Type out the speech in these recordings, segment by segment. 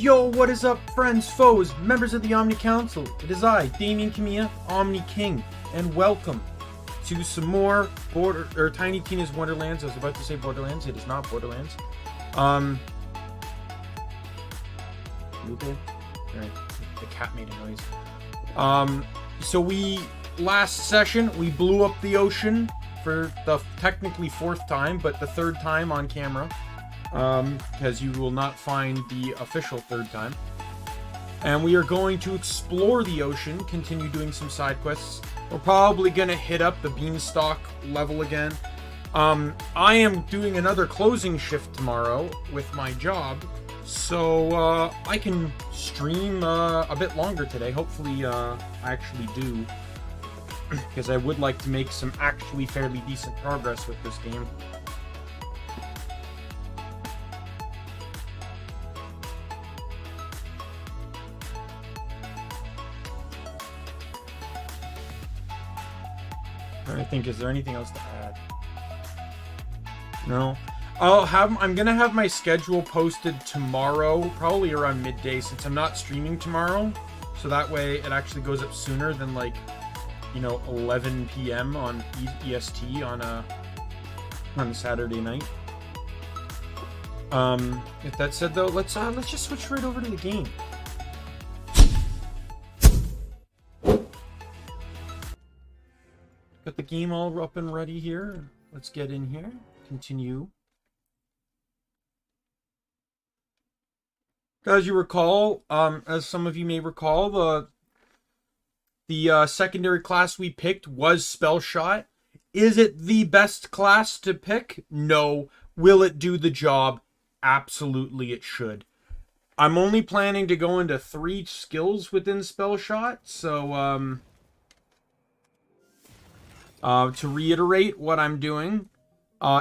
Yo, what is up, friends, foes, members of the Omni Council? It is I, Daimien Kamiya, Omni King, and welcome to some more Tiny Tina's Wonderlands. I was about to say Borderlands. It is not Borderlands. You okay? Alright, the cat made a noise. So last session, we blew up the ocean for the technically fourth time, but the third time on camera. Because you will not find the official third time. And we are going to explore the ocean, continue doing some side quests. We're probably going to hit up the Beanstalk level again. I am doing another closing shift tomorrow with my job, so I can stream a bit longer today. Hopefully I actually do, because I would like to make some actually fairly decent progress with this game. I think, is there anything else to add? No. I'm gonna have my schedule posted tomorrow, probably around midday, since I'm not streaming tomorrow. So that way it actually goes up sooner than, like, 11 p.m. on EST on Saturday night. If that said, though, let's just switch right over to the game. Got the game all up and ready here. Let's get in here. Continue. As you recall, as some of you may recall, the secondary class we picked was Spell Shot. Is it the best class to pick? No. Will it do the job? Absolutely it should. I'm only planning to go into 3 skills within Spell Shot, so to reiterate what I'm doing,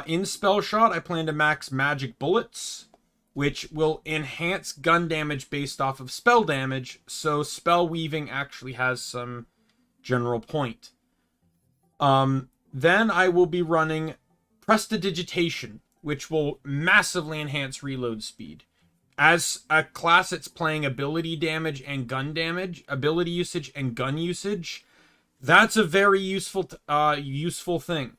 in Spell Shot, I plan to max Magic Bullets, which will enhance gun damage based off of spell damage, so Spell Weaving actually has some general point. Then I will be running Prestidigitation, which will massively enhance reload speed. As a class, it's playing ability damage and gun damage, ability usage and gun usage. That's a very useful thing.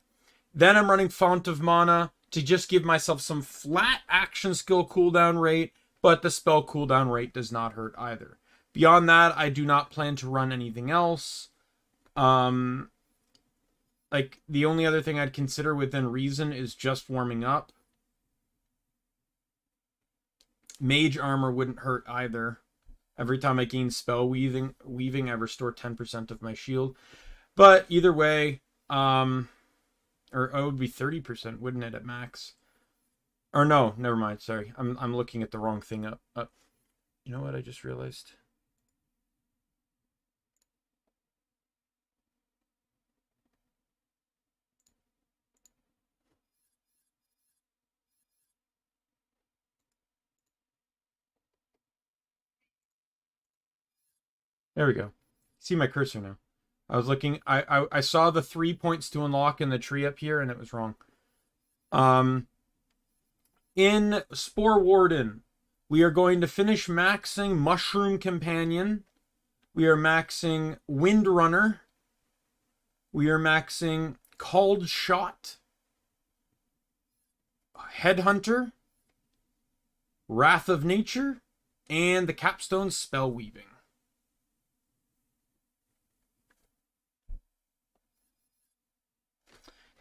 Then I'm running Font of Mana to just give myself some flat action skill cooldown rate, but the spell cooldown rate does not hurt either. Beyond that, I do not plan to run anything else. Like, the only other thing I'd consider within reason is just warming up. Mage Armor wouldn't hurt either. Every time I gain spell weaving, I restore 10% of my shield. But either way, or it would be 30%, wouldn't it, at max? Or no, never mind. Sorry, I'm looking at the wrong thing up. You know what? I just realized. There we go. See my cursor now. I was looking, I saw the 3 points to unlock in the tree up here, and it was wrong. In Spore Warden, we are going to finish maxing Mushroom Companion. We are maxing Windrunner. We are maxing Called Shot, Headhunter, Wrath of Nature, and the capstone Spell Weaving.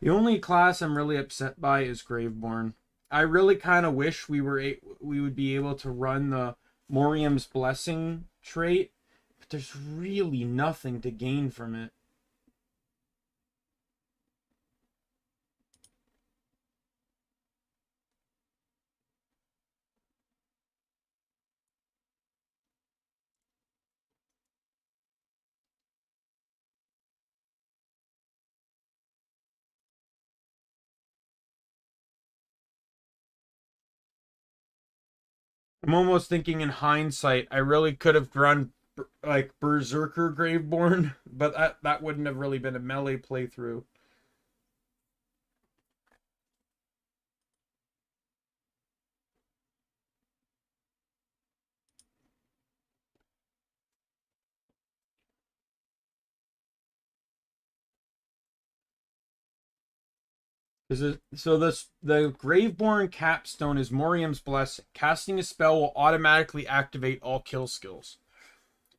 The only class I'm really upset by is Graveborn. I really kind of wish we would be able to run the Morium's Blessing trait, but there's really nothing to gain from it. I'm almost thinking in hindsight, I really could have run like Berserker Graveborn, but that wouldn't have really been a melee playthrough. The Graveborn capstone is Moriam's Blessing. Casting a spell will automatically activate all kill skills.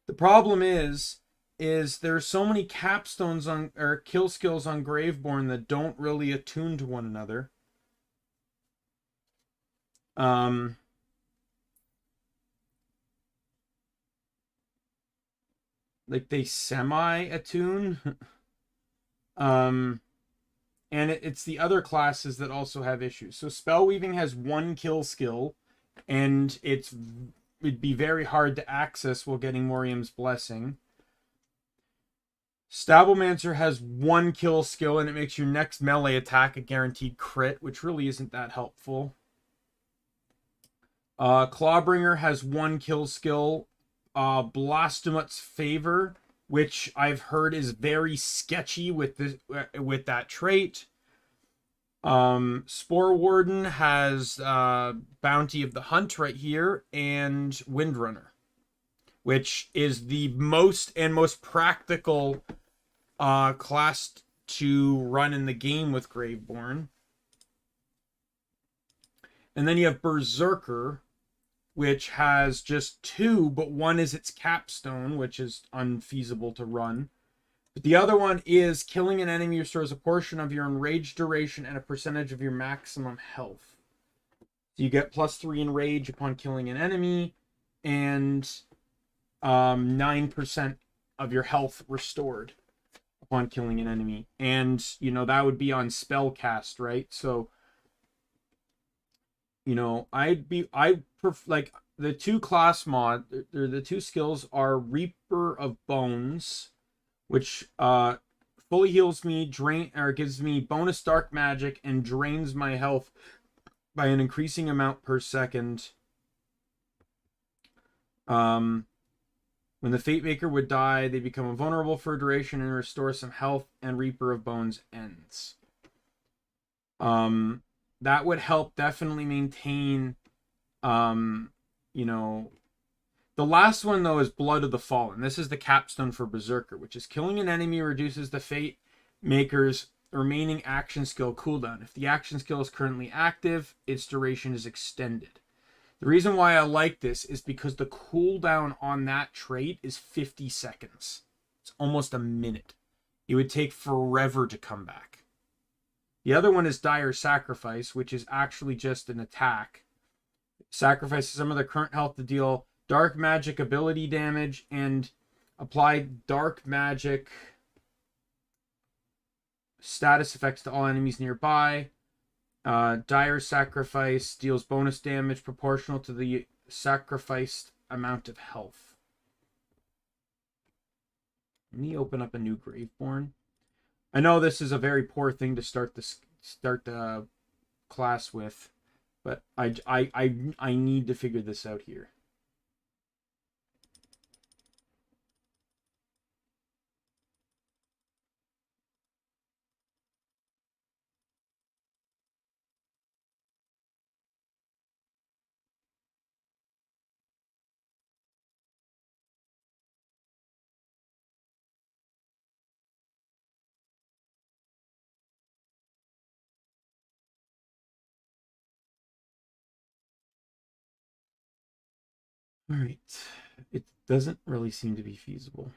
The problem is there's so many capstones on or kill skills on Graveborn that don't really attune to one another. Like they semi-attune. And it's the other classes that also have issues. So Spellweaving has one kill skill, and it'd be very hard to access while getting Moriam's Blessing. Stablemancer has one kill skill, and it makes your next melee attack a guaranteed crit, which really isn't that helpful. Clawbringer has one kill skill. Blastumut's Favor, which I've heard is very sketchy with that trait. Spore Warden has Bounty of the Hunt right here, and Windrunner, which is the most practical class to run in the game with Graveborn. And then you have Berserker, which has just two, but one is its capstone, which is unfeasible to run. But the other one is killing an enemy restores a portion of your enraged duration and a percentage of your maximum health. So you get +3 enrage upon killing an enemy, and 9% of your health restored upon killing an enemy. And, you know, that would be on spellcast, right? So, you know, like the two class mod, the two skills are Reaper of Bones, which fully heals me, gives me bonus dark magic and drains my health by an increasing amount per second. When the Fate Maker would die, they become invulnerable for a duration and restore some health, and Reaper of Bones ends. That would help definitely maintain, you know, the last one, though, is Blood of the Fallen. This is the capstone for Berserker, which is killing an enemy reduces the Fate Maker's remaining action skill cooldown. If the action skill is currently active, its duration is extended. The reason why I like this is because the cooldown on that trait is 50 seconds. It's almost a minute. It would take forever to come back. The other one is Dire Sacrifice, which is actually just an attack. Sacrifices some of their current health to deal dark magic ability damage and apply dark magic status effects to all enemies nearby. Dire Sacrifice deals bonus damage proportional to the sacrificed amount of health. Let me open up a new Graveborn. I know this is a very poor thing to start the class with, but I need to figure this out here. All right. It doesn't really seem to be feasible.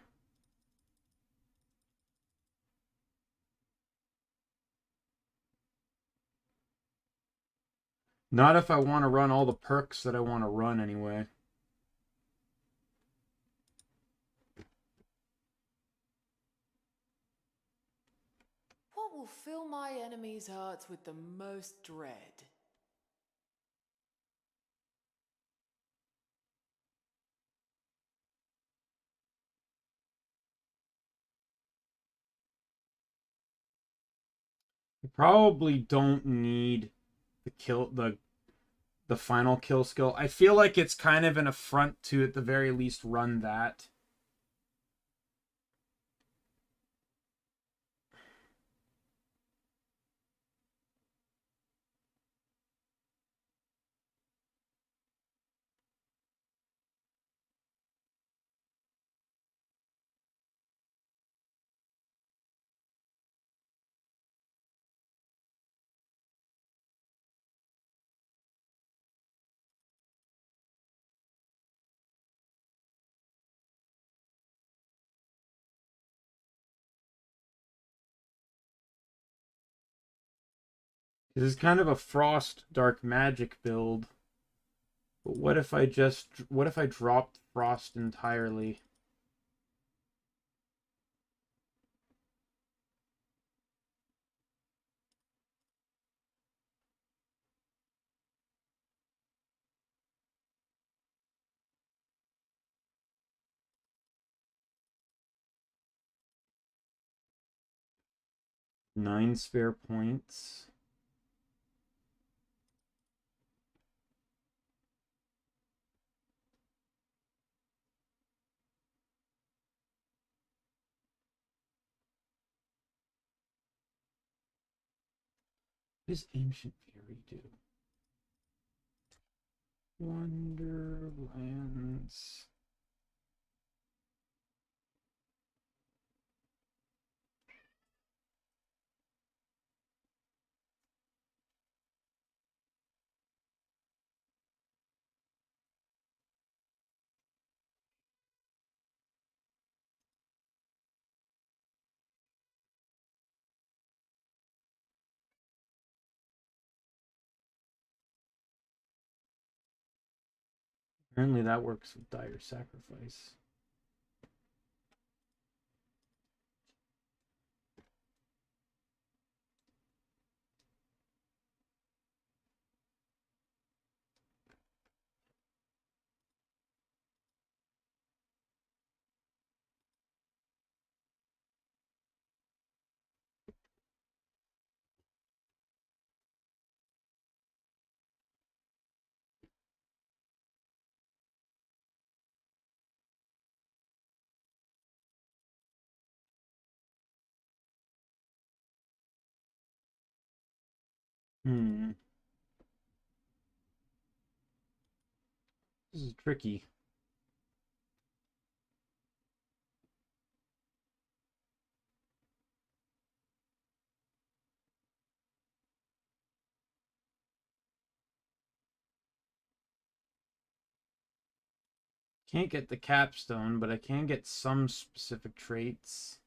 Not if I want to run all the perks that I want to run anyway. What will fill my enemies' hearts with the most dread? I probably don't need the final kill skill. I feel like it's kind of an affront to at the very least run that. This is kind of a Frost Dark Magic build. But what if I dropped Frost entirely? Nine spare points. What does Ancient Fury do? Wonderlands. Apparently that works with Dire Sacrifice. This is tricky. Can't get the capstone, but I can get some specific traits.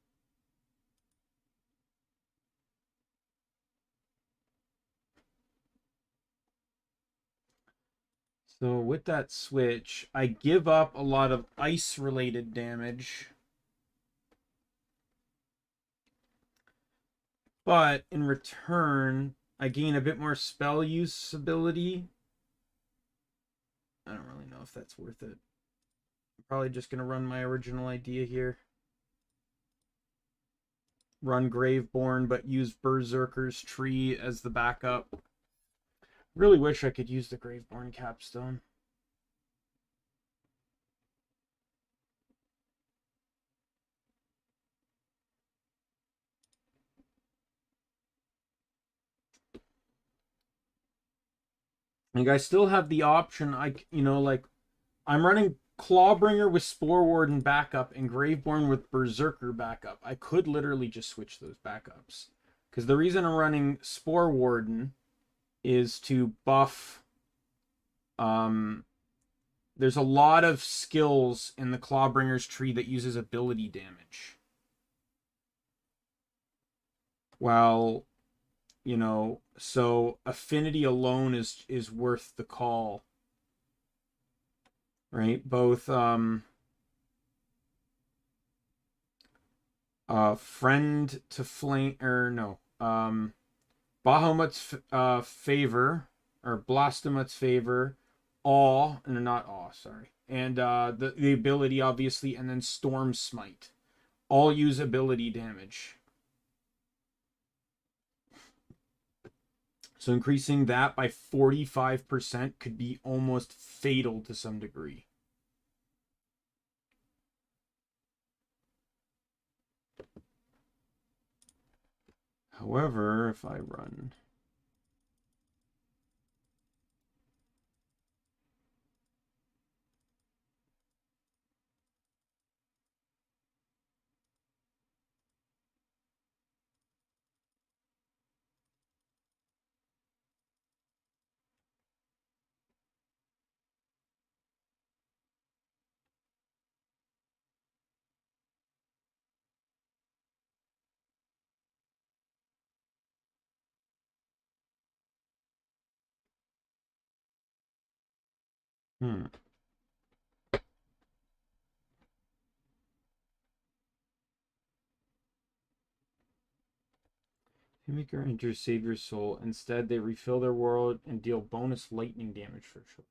So with that switch, I give up a lot of ice-related damage. But in return, I gain a bit more spell use ability. I don't really know if that's worth it. I'm probably just going to run my original idea here. Run Graveborn, but use Berserker's Tree as the backup. Really wish I could use the Graveborn capstone. Like, I still have the option, I'm running Clawbringer with Spore Warden backup and Graveborn with Berserker backup. I could literally just switch those backups. Because the reason I'm running Spore Warden is to buff... there's a lot of skills in the Clawbringer's tree that uses ability damage. Well, so affinity alone is worth the call. Right? Both friend to flame, or no, Bahamut's favor, or Blasphemous favor, awe, and not awe, sorry, and the ability obviously, and then Storm Smite, all use ability damage. So increasing that by 45% could be almost fatal to some degree. However, if I run... Hmm. Maker enters save your soul. Instead, they refill their world and deal bonus lightning damage for short.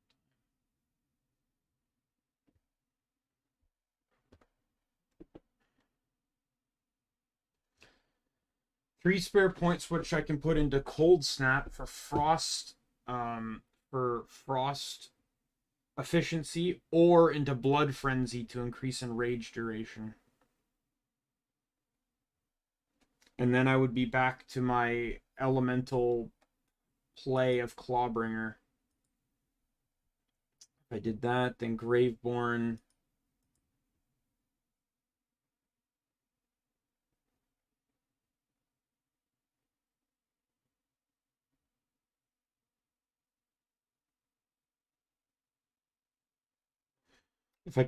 Three spare points, which I can put into Cold Snap for frost efficiency, or into Blood Frenzy to increase in rage duration. And then I would be back to my elemental play of Clawbringer. If I did that, then Graveborn. If I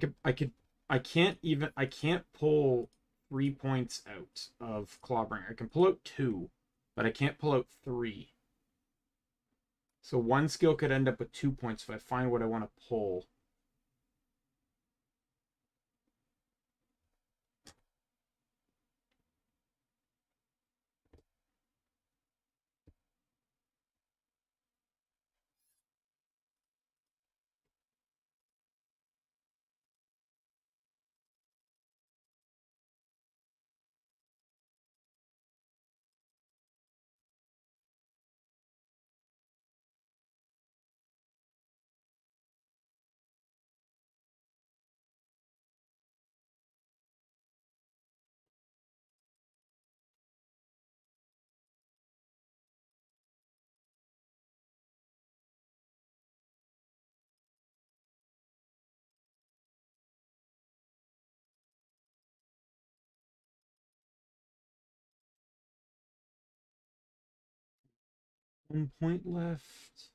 can't pull 3 points out of Clawbringer. I can pull out 2, but I can't pull out 3. So one skill could end up with 2 points if I find what I want to pull. One point left.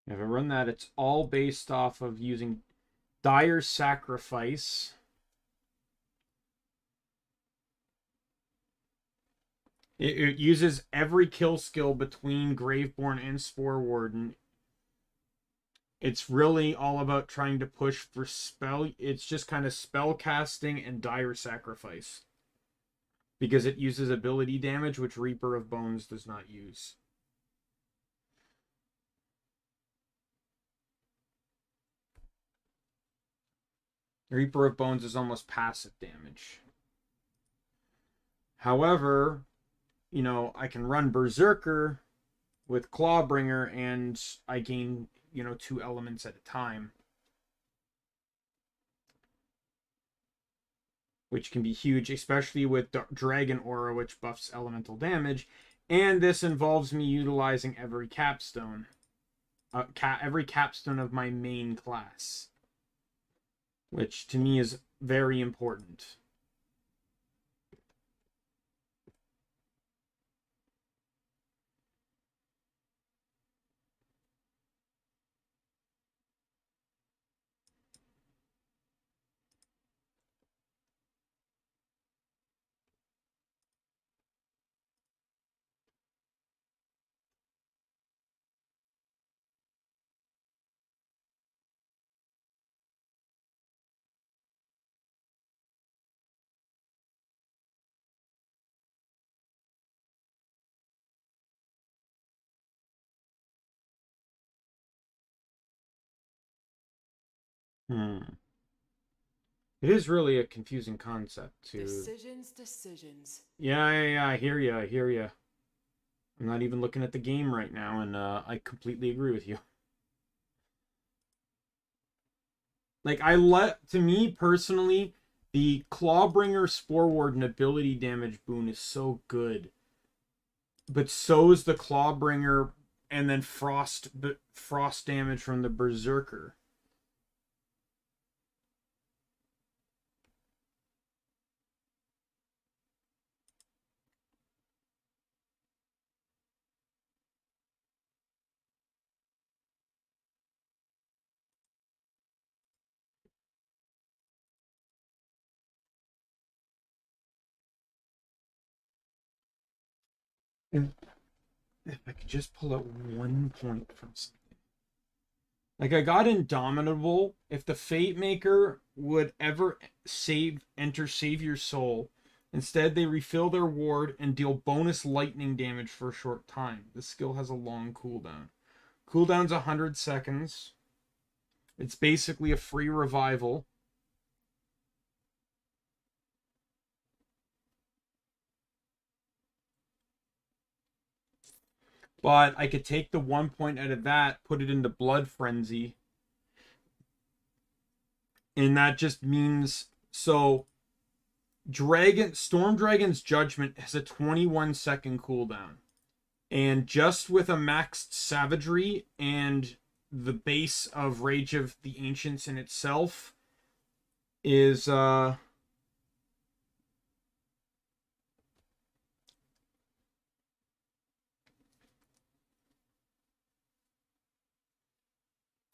If I run that, it's all based off of using Dire Sacrifice. It uses every kill skill between Graveborn and Spore Warden. It's really all about trying to push for spell. It's just kind of spell casting and Dire Sacrifice. Because it uses ability damage, which Reaper of Bones does not use. Reaper of Bones is almost passive damage. However, you know, I can run Berserker with Clawbringer and I gain, 2 elements at a time. Which can be huge, especially with Dragon Aura, which buffs elemental damage. And this involves me utilizing every capstone. Every capstone of my main class. Which to me is very important. Hmm. It is really a confusing concept to. Decisions. Yeah. I hear you. I'm not even looking at the game right now, and I completely agree with you. Like, to me personally, the Clawbringer Spore Warden ability damage boon is so good. But so is the Clawbringer and then frost damage from the Berserker. And if I could just pull out 1 point from something. Like, I got Indomitable. If the Fate Maker would ever enter Save Your Soul, instead they refill their ward and deal bonus lightning damage for a short time. The skill has a long cooldown. Cooldown's 100 seconds. It's basically a free revival. But I could take the 1 point out of that, put it into Blood Frenzy. And that just means, so Storm Dragon's Judgment has a 21-second cooldown. And just with a maxed Savagery and the base of Rage of the Ancients in itself is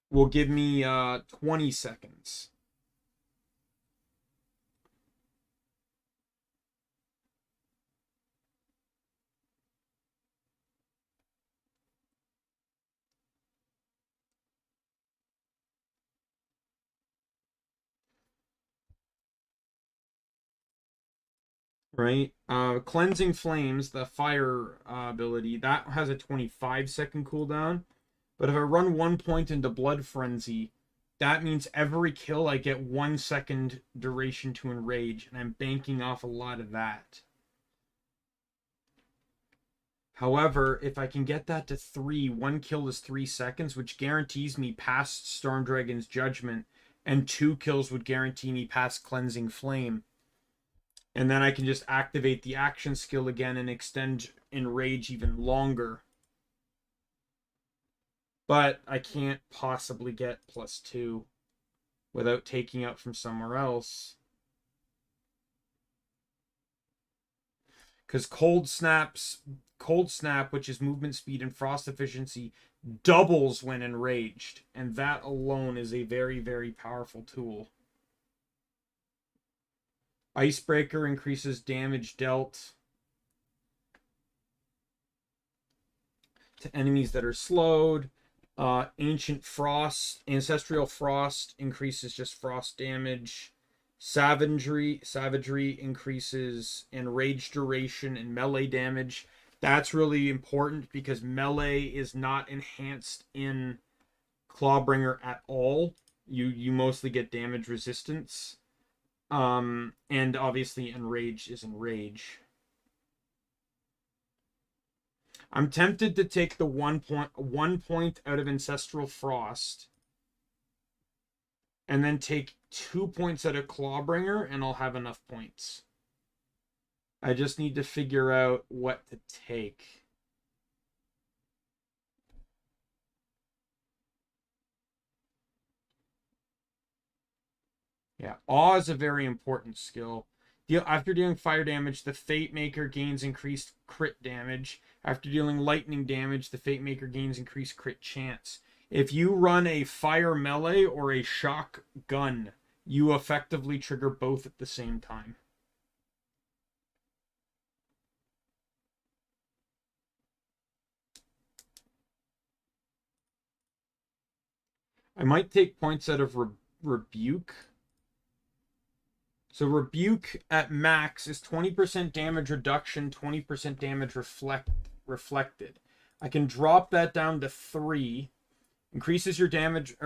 will give me 20 seconds. Right? Cleansing Flames, the fire ability, that has a 25-second cooldown. But if I run 1 point into Blood Frenzy, that means every kill I get 1 second duration to enrage, and I'm banking off a lot of that. However, if I can get that to 3, 1 kill is 3 seconds, which guarantees me past Storm Dragon's Judgment, and 2 kills would guarantee me past Cleansing Flame. And then I can just activate the action skill again and extend Enrage even longer. But I can't possibly get +2 without taking out from somewhere else. Because Cold Snap, which is movement speed and frost efficiency, doubles when enraged. And that alone is a very, very powerful tool. Icebreaker increases damage dealt to enemies that are slowed. Ancient Frost, Ancestral Frost increases just frost damage. Savagery increases enrage duration and melee damage. That's really important because melee is not enhanced in Clawbringer at all. You mostly get damage resistance. And obviously enrage is enrage. I'm tempted to take the 1 point out of Ancestral Frost and then take 2 points out of Clawbringer, and I'll have enough points. I just need to figure out what to take. Yeah, Awe is a very important skill. After dealing fire damage, the Fate Maker gains increased crit damage. After dealing lightning damage, the Fate Maker gains increased crit chance. If you run a fire melee or a shock gun, you effectively trigger both at the same time. I might take points out of Rebuke. So Rebuke at max is 20% damage reduction, 20% damage reflected. I can drop that down to 3. Increases your damage,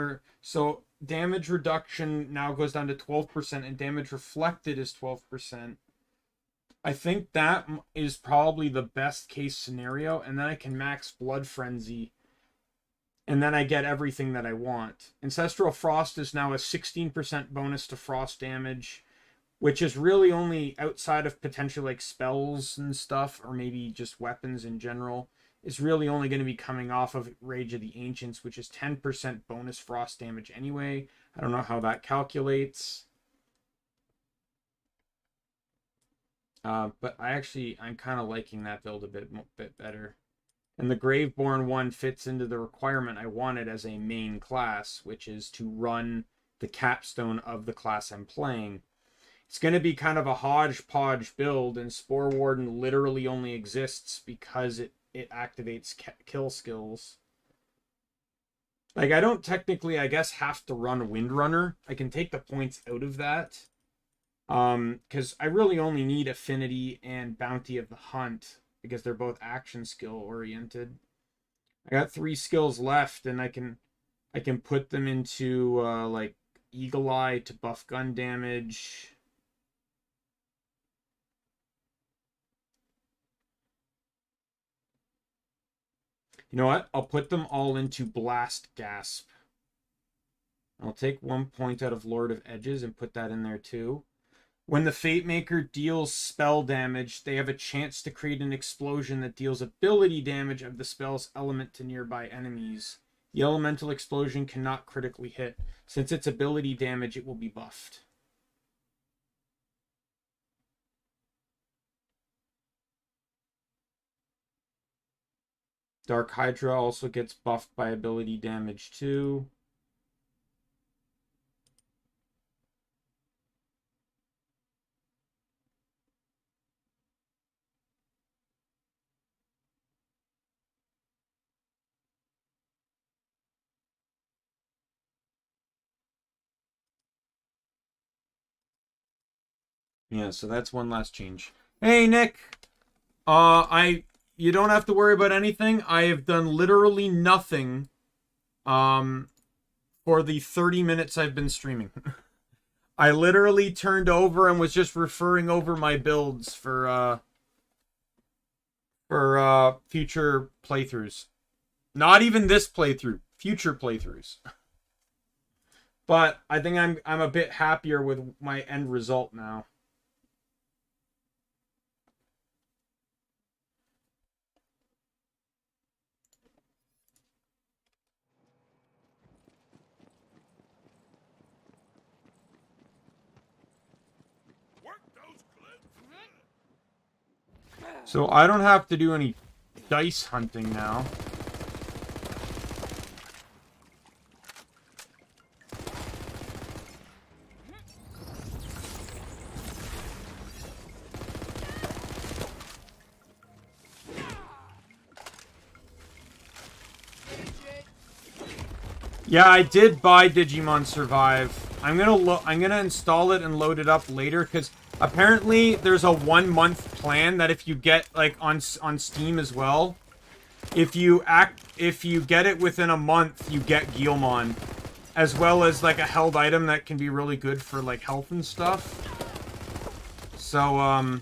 so damage reduction now goes down to 12%, and damage reflected is 12%. I think that is probably the best case scenario, and then I can max Blood Frenzy, and then I get everything that I want. Ancestral Frost is now a 16% bonus to frost damage, which is really only outside of potential like spells and stuff, or maybe just weapons in general. Is really only going to be coming off of Rage of the Ancients, which is 10% bonus frost damage anyway. I don't know how that calculates. But I'm kind of liking that build a bit better. And the Graveborn one fits into the requirement I wanted as a main class, which is to run the capstone of the class I'm playing. It's going to be kind of a hodgepodge build, and Spore Warden literally only exists because it activates kill skills. Like, I don't technically, I guess, have to run Windrunner. I can take the points out of that. Because I really only need Affinity and Bounty of the Hunt, because they're both action skill oriented. I got 3 skills left, and I can put them into, like, Eagle Eye to buff gun damage. You know what? I'll put them all into Blast Gasp. I'll take 1 point out of Lord of Edges and put that in there too. When the Fate Maker deals spell damage, they have a chance to create an explosion that deals ability damage of the spell's element to nearby enemies. The elemental explosion cannot critically hit. Since it's ability damage, it will be buffed. Dark Hydra also gets buffed by ability damage too. Yeah, so that's one last change. Hey, Nick! You don't have to worry about anything. I have done literally nothing, for the 30 minutes I've been streaming. I literally turned over and was just referring over my builds for future playthroughs. Not even this playthrough, future playthroughs. But I think I'm a bit happier with my end result now. So I don't have to do any dice hunting now. Yeah, I did buy Digimon Survive. I'm gonna install it and load it up later because apparently there's a 1 month plan that if you get like on Steam as well, if you get it within a month, you get Guilmon, as well as like a held item that can be really good for like health and stuff. So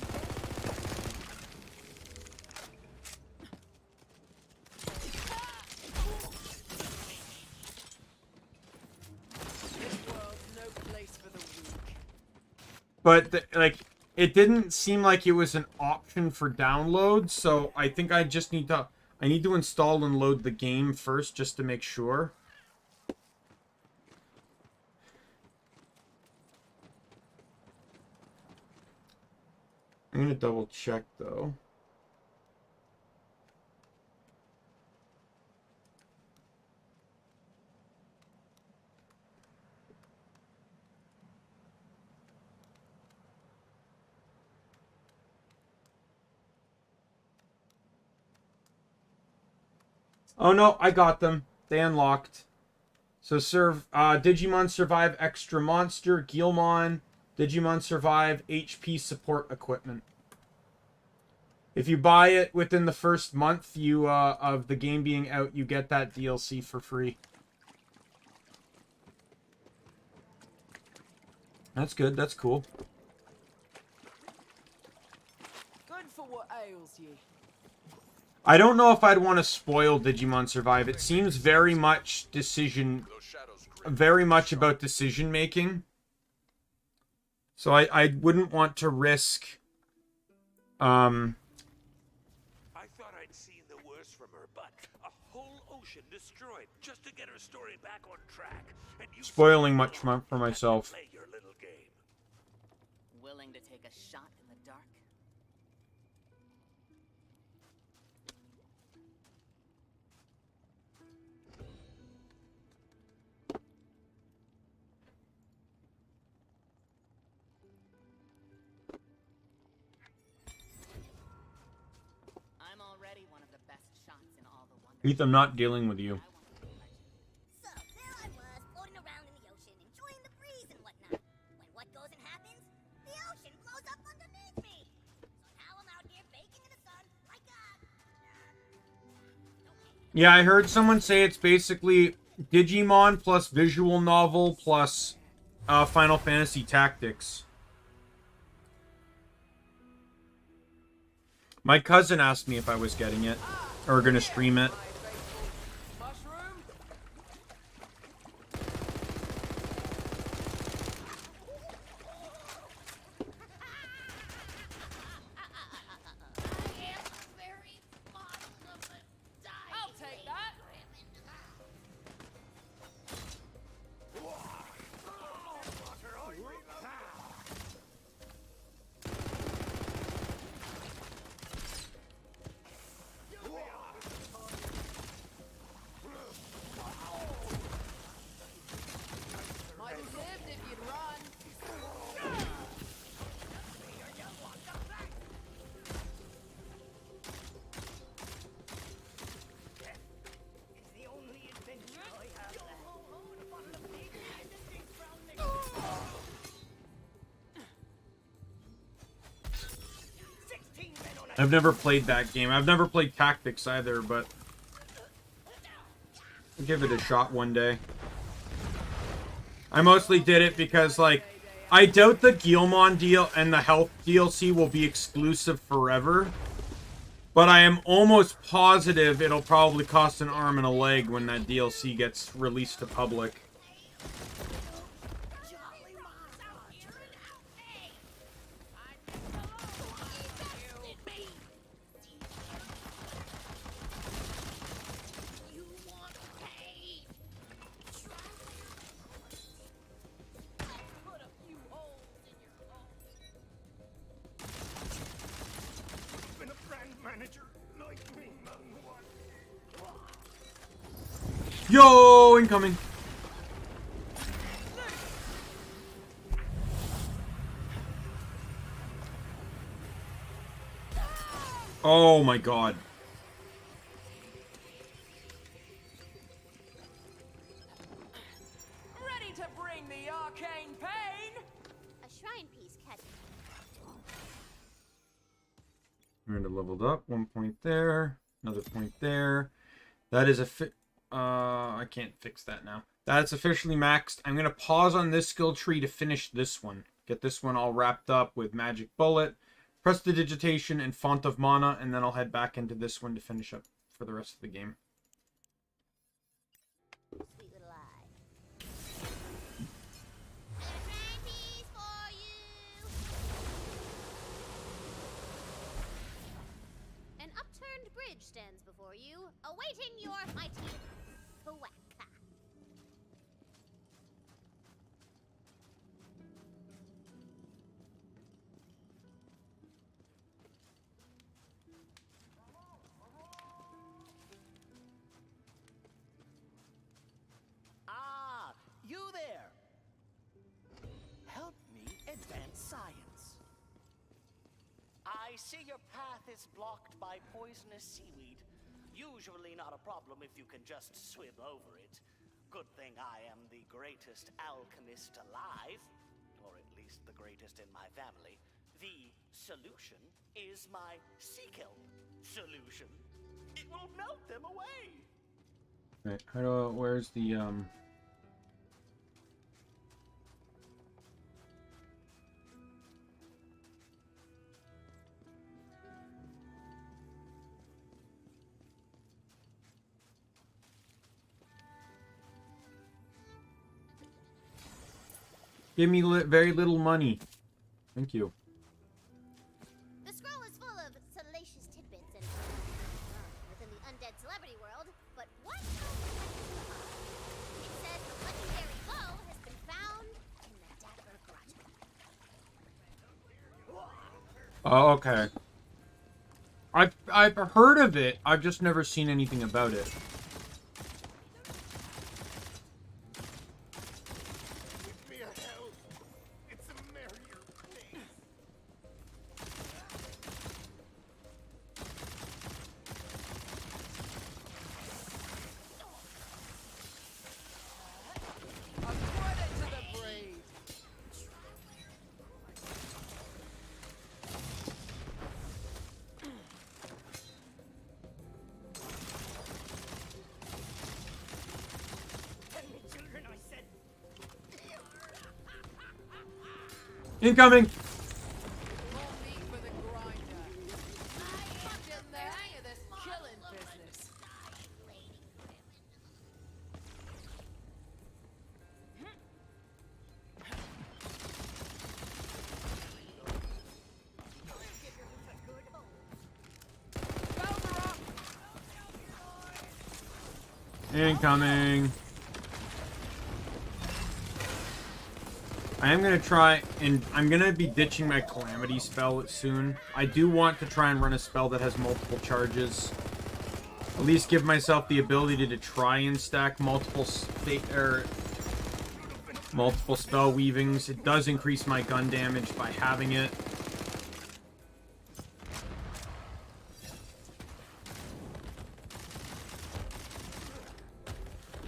but like it didn't seem like it was an option for download, so I think I just need to install and load the game first just to make sure. I'm gonna double check though. Oh no, I got them. They unlocked. So Digimon Survive Extra Monster, Guilmon, Digimon Survive HP Support Equipment. If you buy it within the first month of the game being out, you get that DLC for free. That's good, that's cool. Good for what ails you. I don't know if I'd want to spoil Digimon Survive. It seems very much about decision making. So I wouldn't want to risk I thought I'd seen the worst from her, but a whole ocean destroyed just to get her story back on track. And you spoiling much for myself. play your little game. Willing to take a shot in the dark? Heath, I'm not dealing with you. So there I was, floating around in the ocean, enjoying the breeze and whatnot. When what goes and happens, the ocean blows up underneath me. So now I'm out here baking in the sun like a... Yeah, I heard someone say it's basically Digimon plus visual novel plus Final Fantasy Tactics. My cousin asked me if I was getting it or gonna stream it. Mushroom? I'll take that. Might have lived if you'd run. I've never played that game. I've never played Tactics either, but I'll give it a shot one day. I mostly did it because, like, I doubt the Guilmon deal and the health DLC will be exclusive forever. But I am almost positive it'll probably cost an arm and a leg when that DLC gets released to public. Yo, incoming. Oh my god. Ready to bring the arcane pain? A shrine piece catch. We're leveled up. 1 point there. Another point there. That is I can't fix that now. That's officially maxed. I'm going to pause on this skill tree to finish this one. Get this one all wrapped up with Magic Bullet, Prestidigitation, and Font of Mana, and then I'll head back into this one to finish up for the rest of the game. Sweet little eye. Shrine piece for you. An upturned bridge stands before you, awaiting your mighty thwack. Ah, you there! Help me advance science. I see your path is blocked by poisonous seaweed. Usually not a problem if you can just swim over it. Good thing I am the greatest alchemist alive, or at least the greatest in my family. The solution is my sea kelp solution. It will melt them away. Right, how do where's the Give me very little money. Thank you. The scroll is full of salacious tidbits and within the undead celebrity world, but what? It says the legendary bow has been found in the Dapper Grotto. Oh, okay. I've heard of it. I've just never seen anything about it. Incoming! More meat for the grinder. I'm getting the hang of this killing business. Incoming. I am going to try, and I'm going to be ditching my Calamity spell soon. I do want to try and run a spell that has multiple charges. At least give myself the ability to try and stack multiple spell weavings. It does increase my gun damage by having it.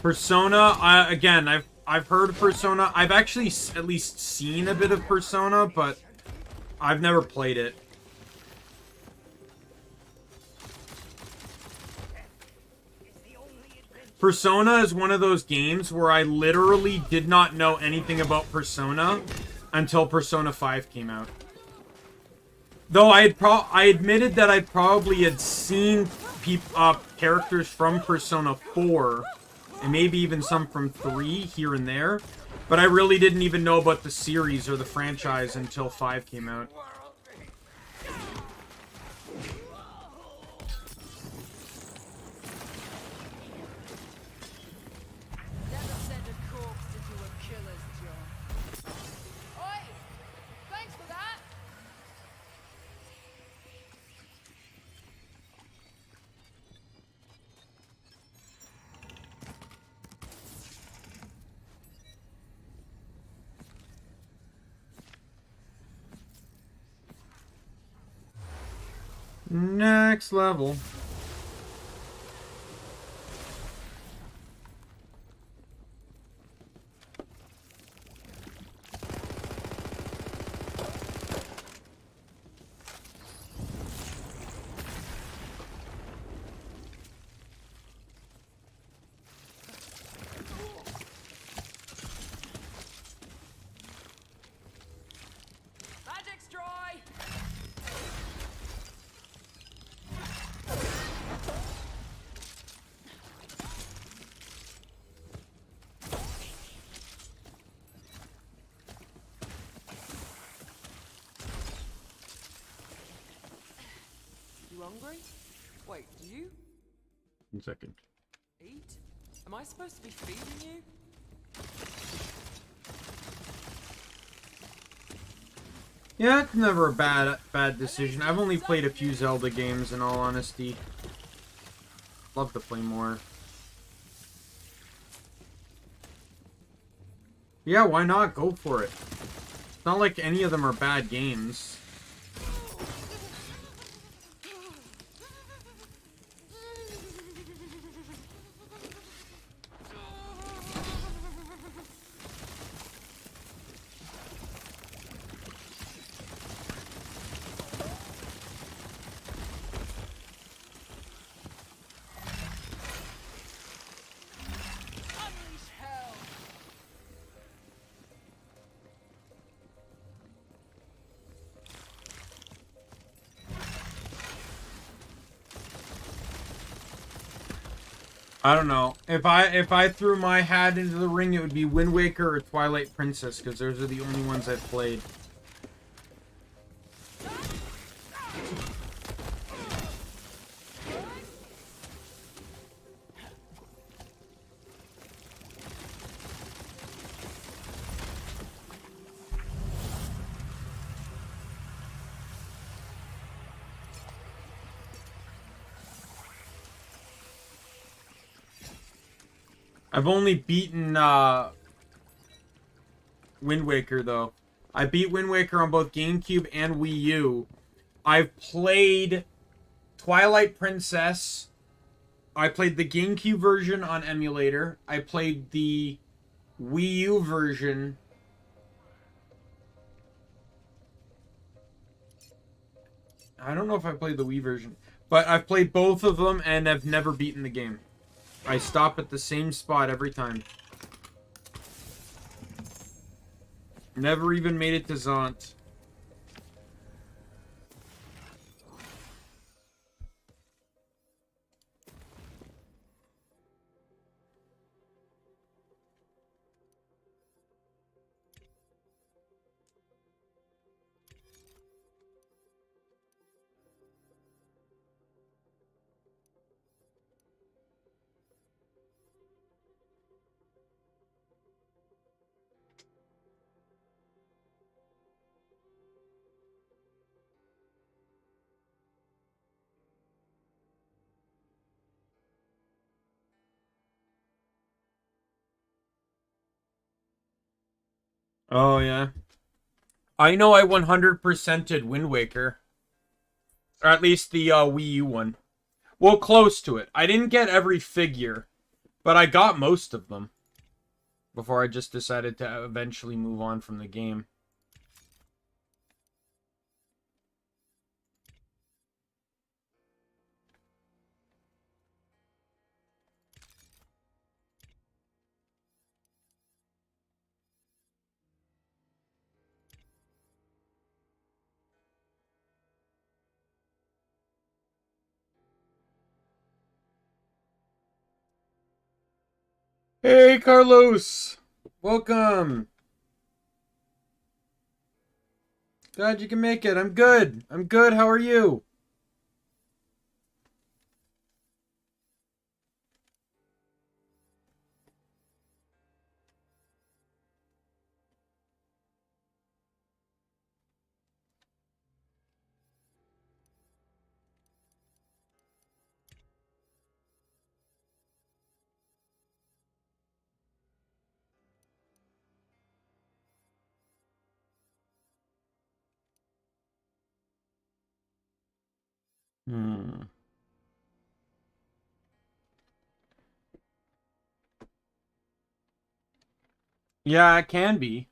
Persona, again, I've heard of Persona. I've actually at least seen a bit of Persona, but I've never played it. Persona is one of those games where I literally did not know anything about Persona until Persona 5 came out. Though I admitted that I probably had seen characters from Persona 4, and maybe even some from 3 here and there, but I really didn't even know about the series or the franchise until 5 came out. Never send a corpse to do a killer's job. Oi! Thanks for that! Next level. Magic destroy! You hungry? Wait, you? 1 second. Eat? Am I supposed to be feeding you? Yeah, it's never a bad decision. I've only played a few Zelda games, in all honesty. Love to play more. Yeah, why not? Go for it. It's not like any of them are bad games. Unleash hell! I don't know. If I threw my hat into the ring, it would be Wind Waker or Twilight Princess, because those are the only ones I've played. I've only beaten Wind Waker, though. I beat Wind Waker on both GameCube and Wii U. I've played Twilight Princess. I played the GameCube version on emulator. I played the Wii U version. I don't know if I played the Wii version. But I've played both of them and have never beaten the game. I stop at the same spot every time. Never even made it to Zant. Oh, yeah. I know I 100%ed Wind Waker. Or at least the Wii U one. Well, close to it. I didn't get every figure, but I got most of them. Before I just decided to eventually move on from the game. Hey, Carlos! Welcome! Glad you can make it. I'm good. I'm good. How are you? Hmm. Yeah, it can be.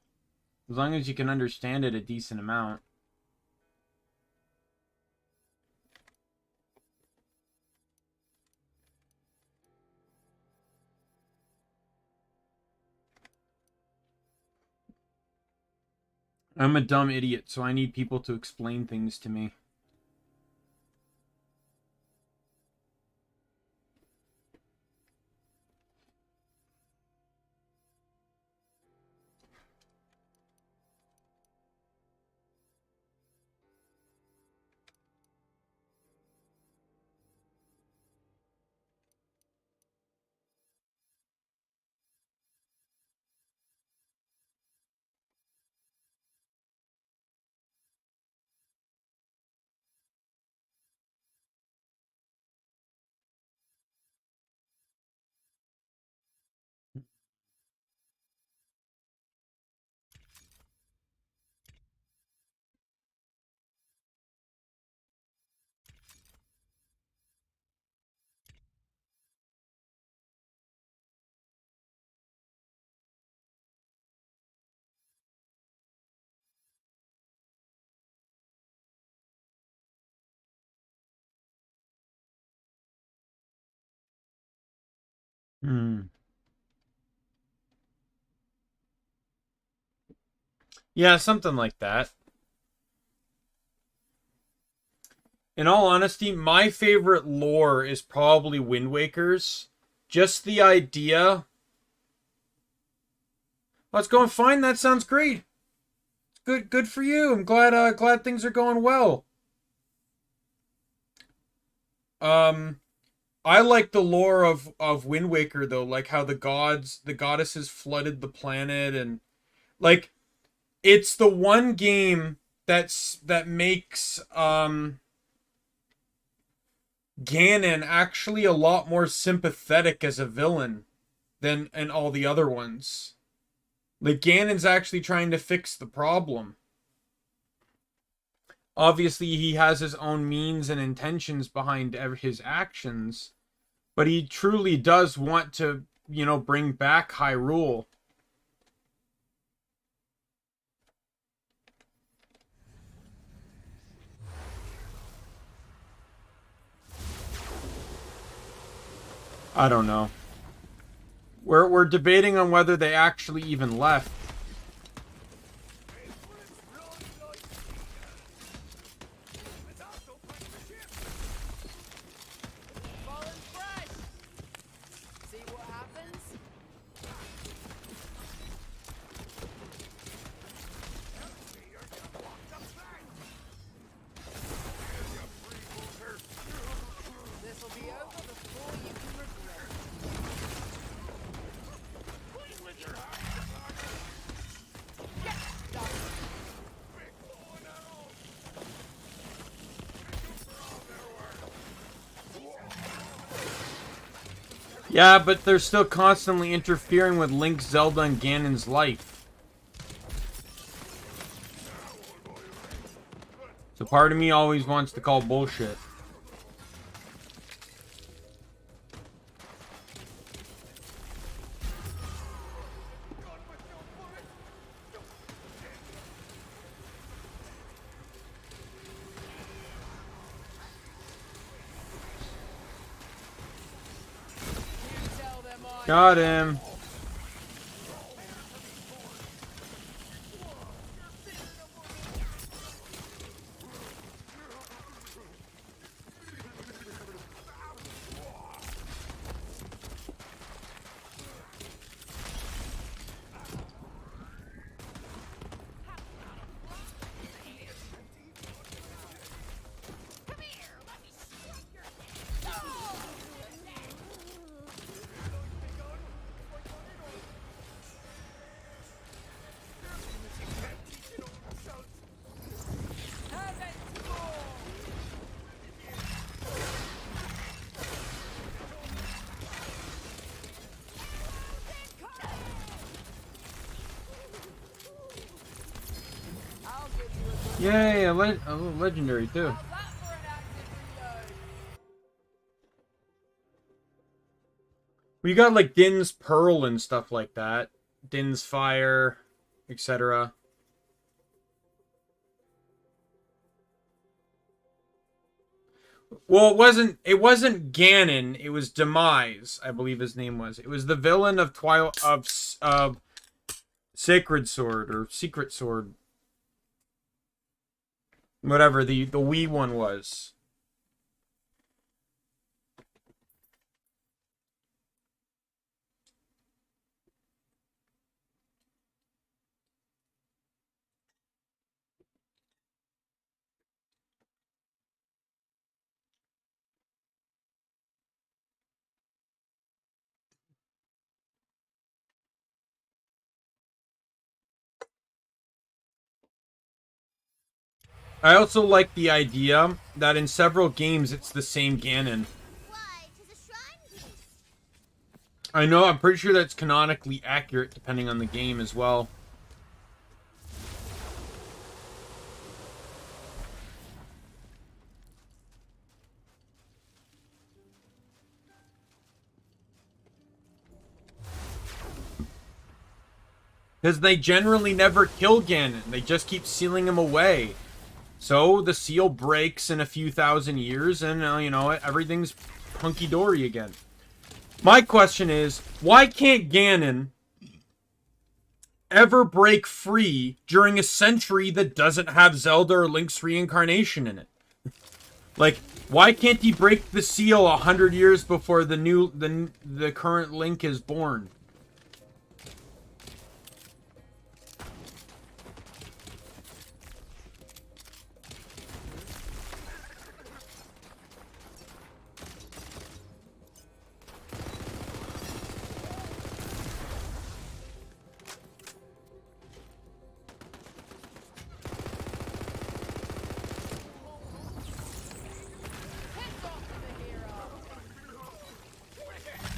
As long as you can understand it a decent amount. I'm a dumb idiot, so I need people to explain things to me. Hmm. Yeah, something like that. In all honesty, my favorite lore is probably Wind Waker's. Just the idea. Oh, it's going fine. That sounds great. Good for you. I'm glad things are going well. Um, I like the lore of Wind Waker though, like how the goddesses flooded the planet, and like it's the one game that makes Ganon actually a lot more sympathetic as a villain than in all the other ones. Like Ganon's actually trying to fix the problem. Obviously, he has his own means and intentions behind his actions, but he truly does want to, bring back Hyrule. I don't know. We're debating on whether they actually even left. Yeah, but they're still constantly interfering with Link, Zelda, and Ganon's life. So part of me always wants to call bullshit. Tell them I Got him. Yay, a legendary too. How's that for an active reload? We got like Din's Pearl and stuff like that. Din's Fire, etc. Well, it wasn't Ganon, it was Demise, I believe his name was. It was the villain of Sacred Sword or Secret Sword. Whatever the Wii one was. I also like the idea that in several games it's the same Ganon. Why, 'tis a shrine beast. I know, I'm pretty sure that's canonically accurate depending on the game as well. Because they generally never kill Ganon, they just keep sealing him away. So the seal breaks in a few thousand years and, you know, everything's hunky-dory again. My question is, why can't Ganon ever break free during a century that doesn't have Zelda or Link's reincarnation in it? Like, why can't he break the seal 100 years before the current Link is born?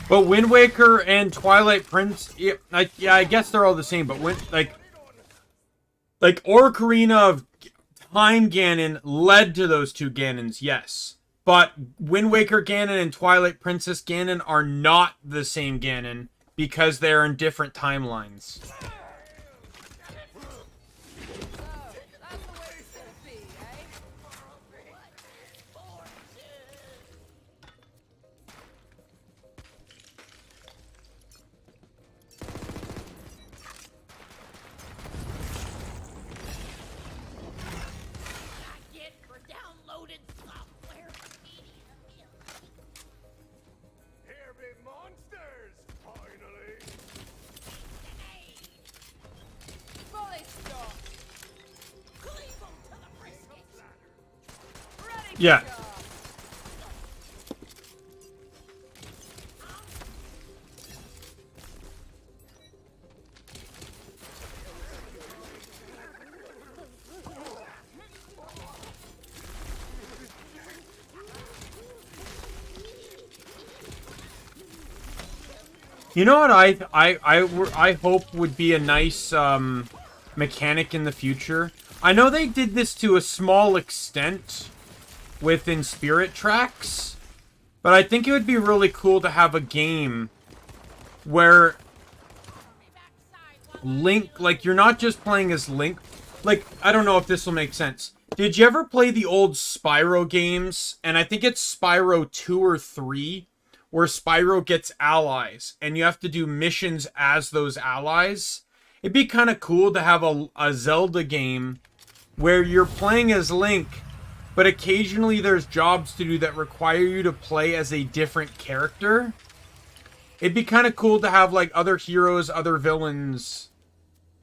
But Wind Waker and Twilight Prince, yeah, I guess they're all the same. But like Ocarina of Time Ganon led to those two Ganons, yes. But Wind Waker Ganon and Twilight Princess Ganon are not the same Ganon because they're in different timelines. So, that's the way it's gonna be, eh? Get for downloaded software. Here be monsters, finally. Fully stocked. Cleave them to the brisket. Ready to Yeah. go. You know what I hope would be a nice mechanic in the future? I know they did this to a small extent within Spirit Tracks, but I think it would be really cool to have a game where Link, like, you're not just playing as Link. Like, I don't know if this will make sense. Did you ever play the old Spyro games? And I think it's Spyro 2 or 3, where Spyro gets allies, and you have to do missions as those allies. It'd be kind of cool to have a Zelda game where you're playing as Link, but occasionally there's jobs to do that require you to play as a different character. It'd be kind of cool to have, like, other heroes, other villains.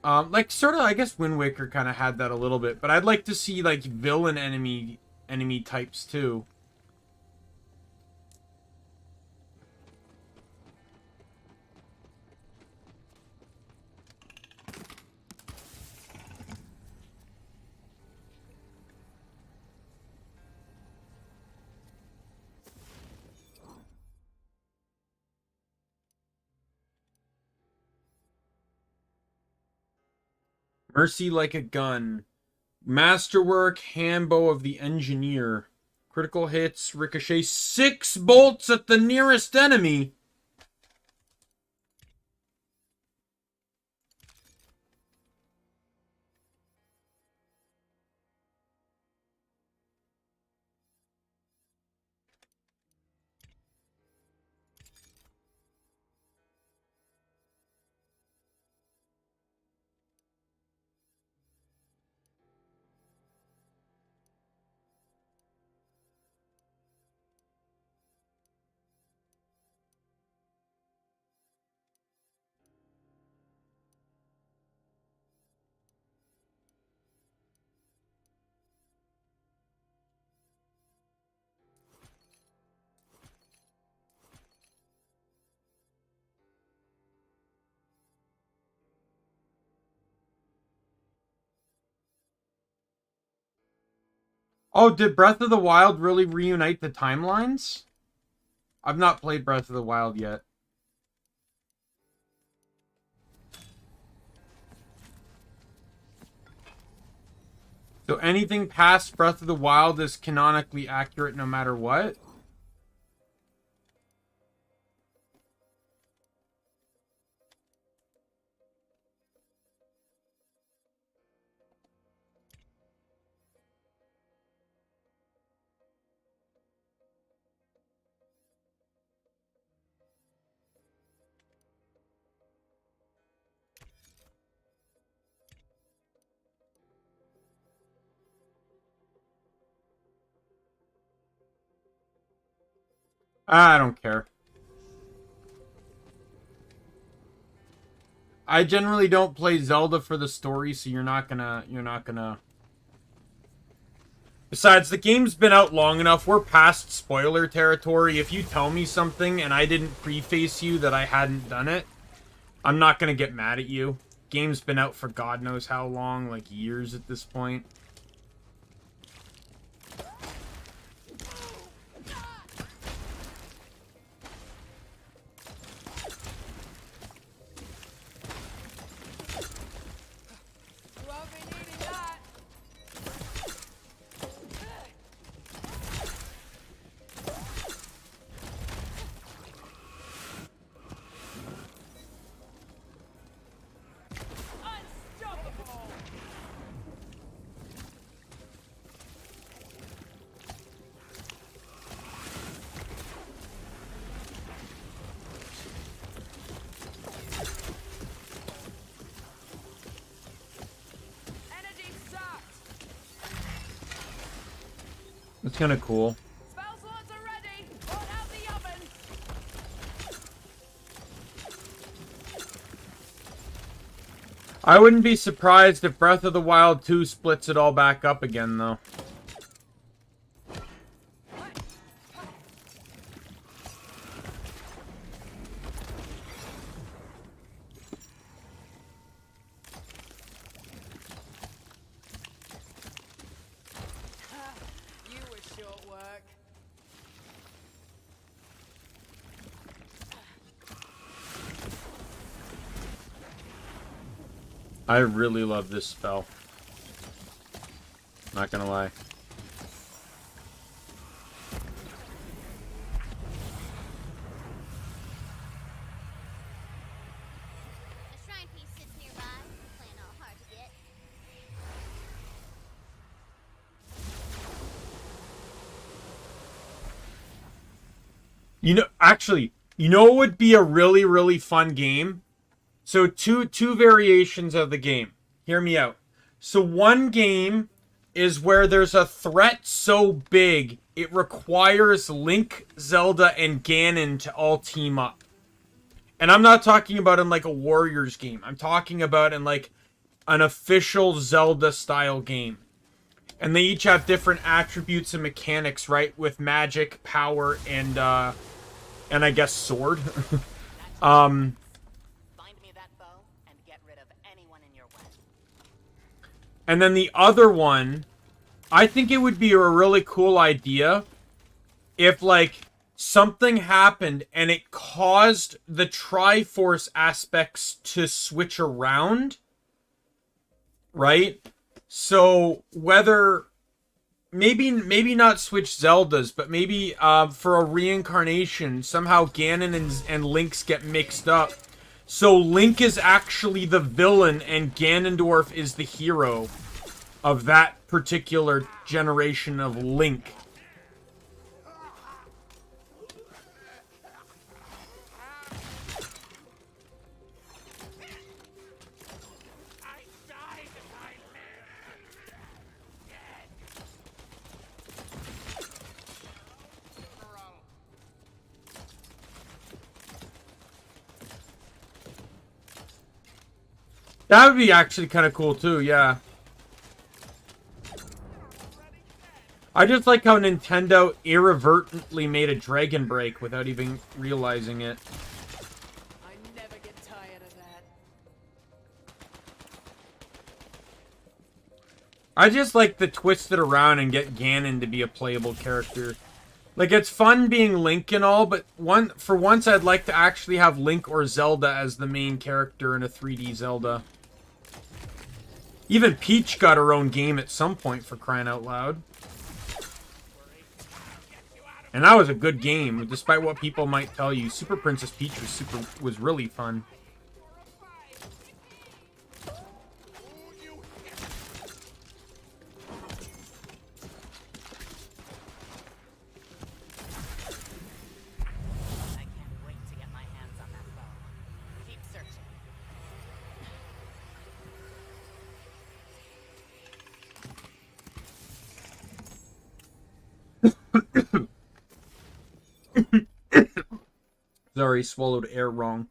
Like, sort of, I guess Wind Waker kind of had that a little bit, but I'd like to see, like, villain enemy types, too. Mercy like a gun. Masterwork, handbow of the engineer. Critical hits, ricochet 6 bolts at the nearest enemy. Oh, did Breath of the Wild really reunite the timelines? I've not played Breath of the Wild yet. So anything past Breath of the Wild is canonically accurate no matter what? I don't care. I generally don't play Zelda for the story, so you're not gonna... Besides, the game's been out long enough. We're past spoiler territory. If you tell me something and I didn't preface you that I hadn't done it, I'm not gonna get mad at you. Game's been out for God knows how long, like years at this point. It's kind of cool. Spell slots are ready. Put out the oven. I wouldn't be surprised if Breath of the Wild 2 splits it all back up again, though. You were short work. I really love this spell. Not gonna lie. A shrine piece sits nearby, playing all hard to get. You know, actually, you know what would be a really, really fun game? So two variations of the game. Hear me out. So one game is where there's a threat so big it requires Link, Zelda, and Ganon to all team up. And I'm not talking about in like a Warriors game. I'm talking about in like an official Zelda style game. And they each have different attributes and mechanics, right? With magic, power, and I guess sword. Find me that bow and get rid of anyone in your way. And then the other one, I think it would be a really cool idea if, like, something happened and it caused the Triforce aspects to switch around, right? So whether maybe not switch Zeldas, but maybe for a reincarnation, somehow Ganon and Link's get mixed up. So Link is actually the villain and Ganondorf is the hero of that particular generation of Link. That would be actually kind of cool too, yeah. I just like how Nintendo irreverently made a Dragon Break without even realizing it. I never get tired of that. I just like to twist it around and get Ganon to be a playable character. Like, it's fun being Link and all, but for once I'd like to actually have Link or Zelda as the main character in a 3D Zelda. Even Peach got her own game at some point, for crying out loud. And that was a good game, despite what people might tell you. Super Princess Peach was really fun. I can't wait to get my hands on that bow. Keep searching. Sorry, swallowed air wrong.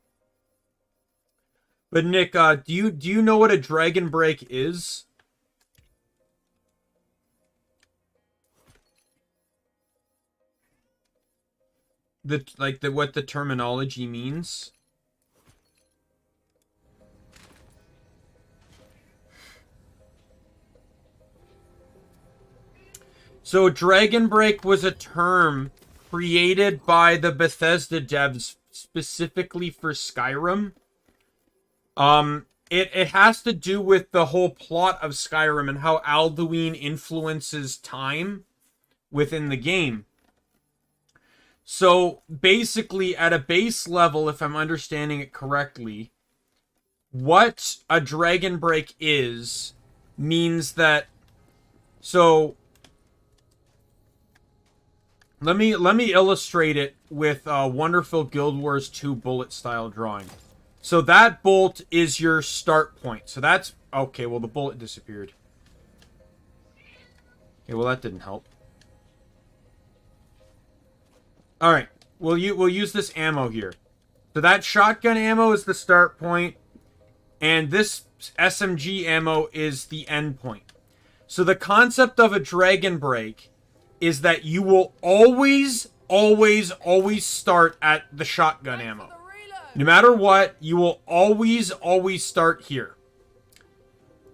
But Nick, do you know what a Dragon Break is? What the terminology means? So Dragon Break was a term created by the Bethesda devs specifically for Skyrim. It has to do with the whole plot of Skyrim and how Alduin influences time within the game. So basically, at a base level, if I'm understanding it correctly, what a Dragon Break is means that, so let me illustrate it with Wonderful Guild Wars 2 bullet style drawing. So that bolt is your start point. So that's okay. Well, the bullet disappeared. Okay, well that didn't help. All right, we'll use this ammo here. So that shotgun ammo is the start point, and this SMG ammo is the end point. So the concept of a Dragon Break is that you will always start at the shotgun ammo. No matter what, you will always start here.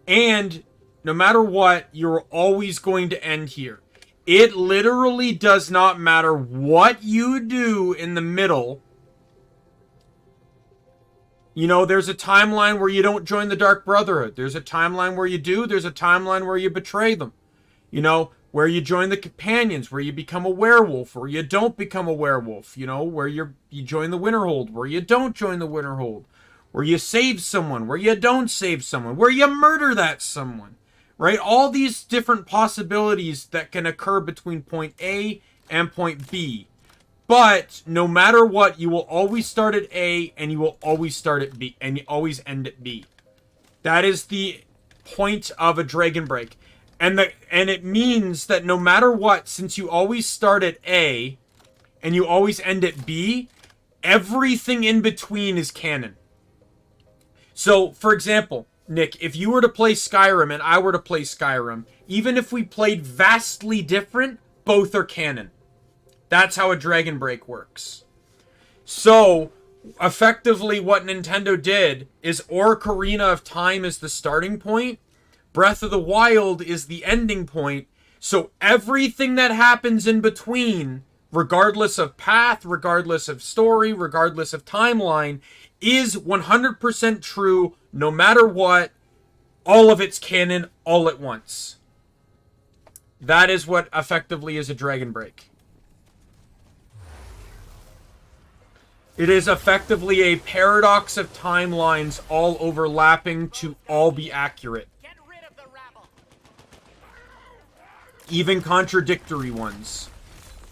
And no matter what, you're always going to end here. It literally does not matter what you do in the middle. You know, there's a timeline where you don't join the Dark Brotherhood. There's a timeline where you do. There's a timeline where you betray them. You know, where you join the companions, where you become a werewolf, where you don't become a werewolf. You know, where you join the Winterhold, where you don't join the Winterhold. Where you save someone, where you don't save someone, where you murder that someone. Right? All these different possibilities that can occur between point A and point B. But no matter what, you will always start at A and you will always start at B and you always end at B. That is the point of a Dragon Break. And it means that no matter what, since you always start at A and you always end at B, everything in between is canon. So, for example, Nick, if you were to play Skyrim and I were to play Skyrim, even if we played vastly different, both are canon. That's how a Dragon Break works. So, effectively what Nintendo did is Ocarina of Time is the starting point, Breath of the Wild is the ending point, so everything that happens in between, regardless of path, regardless of story, regardless of timeline, is 100% true, no matter what. All of it's canon, all at once. That is what effectively is a Dragon Break. It is effectively a paradox of timelines all overlapping to all be accurate. Get rid of the rabble. Even contradictory ones.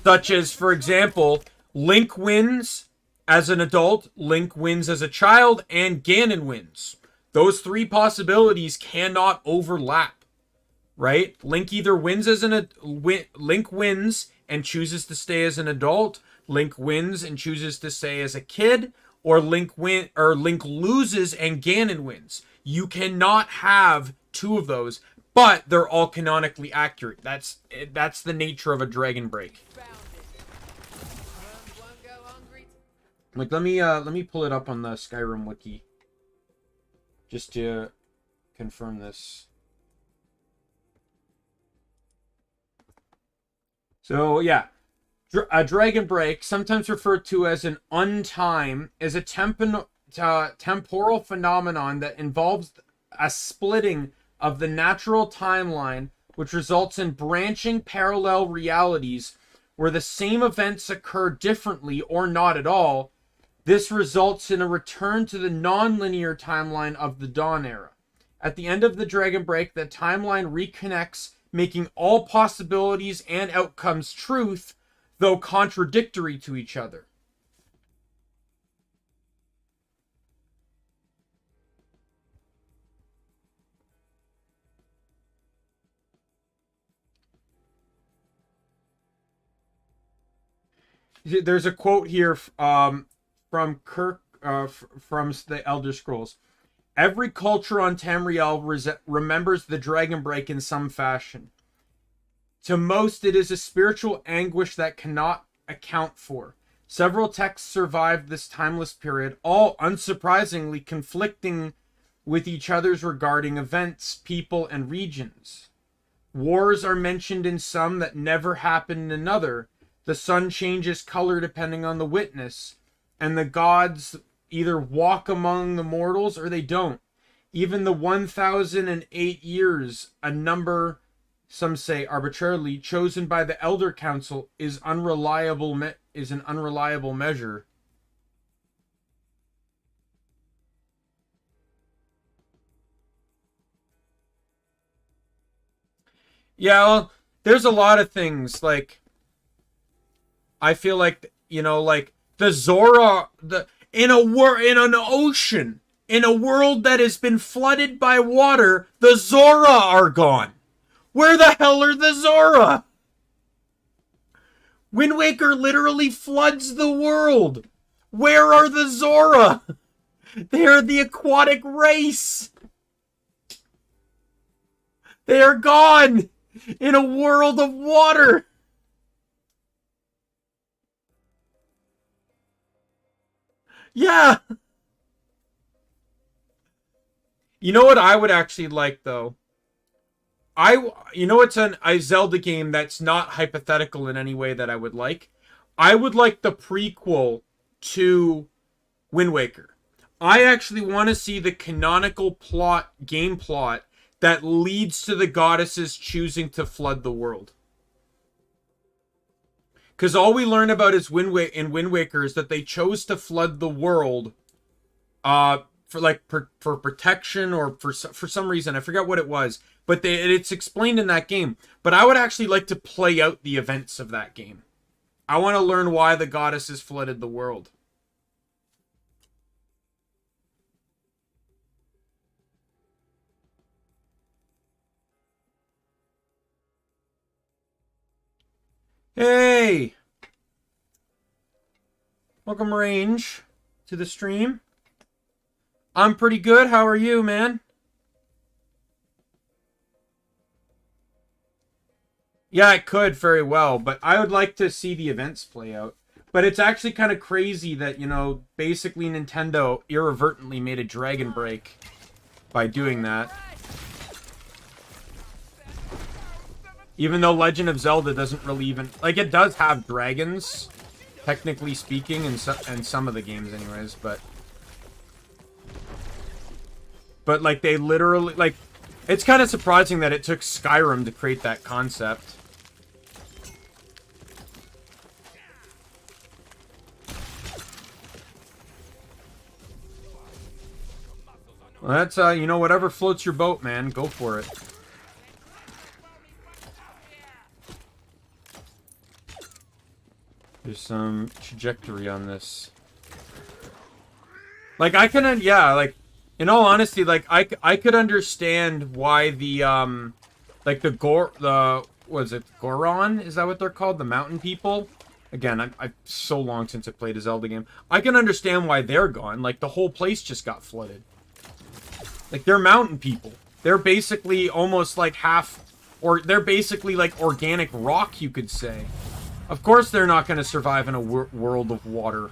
Such as, for example, Link wins as an adult, Link wins as a child, and Ganon wins. Those three possibilities cannot overlap, right? Link either wins as Link wins and chooses to stay as an adult, Link wins and chooses to stay as a kid, or Link loses and Ganon wins. You cannot have two of those, but they're all canonically accurate. That's the nature of a Dragon Break. Found it. Worms won't go hungry. Like, let me pull it up on the Skyrim wiki, just to confirm this. So yeah, a Dragon Break, sometimes referred to as an untime, is a temporal phenomenon that involves a splitting of the natural timeline, which results in branching parallel realities where the same events occur differently or not at all. This results in a return to the non-linear timeline of the Dawn Era. At the end of the Dragon Break, the timeline reconnects, making all possibilities and outcomes truth, though contradictory to each other. There's a quote here from Kirk from the Elder Scrolls. Every culture on Tamriel remembers the Dragon Break in some fashion. To most, it is a spiritual anguish that cannot account for. Several texts survived this timeless period, all unsurprisingly conflicting with each other's regarding events, people, and regions. Wars are mentioned in some that never happened in another. The sun changes color depending on the witness, and the gods either walk among the mortals or they don't. Even the 1008 years, a number, some say arbitrarily, chosen by the Elder Council, is an unreliable measure. Yeah, well, there's a lot of things, like, I feel like, you know, like the Zora, in an ocean, in a world that has been flooded by water, the Zora are gone. Where the hell are the Zora? Wind Waker literally floods the world. Where are the Zora? They are the aquatic race. They are gone in a world of water. Yeah. You know what I would actually like, though? You know it's a Zelda game that's not hypothetical in any way that I would like? I would like the prequel to Wind Waker. I actually want to see the canonical game plot that leads to the goddesses choosing to flood the world. Because all we learn about is Wind Waker is that they chose to flood the world for protection or for some reason. I forgot what it was. But it's explained in that game. But I would actually like to play out the events of that game. I want to learn why the goddesses flooded the world. Hey! Welcome, Range, to the stream. I'm pretty good. How are you, man? Yeah, it could very well, but I would like to see the events play out. But it's actually kind of crazy that, you know, basically Nintendo irreverently made a dragon break by doing that. Even though Legend of Zelda doesn't really even... Like, it does have dragons, technically speaking, in some of the games anyways, but... But, like, they literally... Like, it's kind of surprising that it took Skyrim to create that concept. Well, that's, you know, whatever floats your boat, man. Go for it. There's some trajectory on this. Like, I can, yeah, like, in all honesty, like, I could understand why the, like, what is it, Goron? Is that what they're called? The mountain people? Again, I've so long since I played a Zelda game. I can understand why they're gone. Like, the whole place just got flooded. Like, they're mountain people. They're basically almost like they're basically like organic rock, you could say. Of course they're not going to survive in a world of water.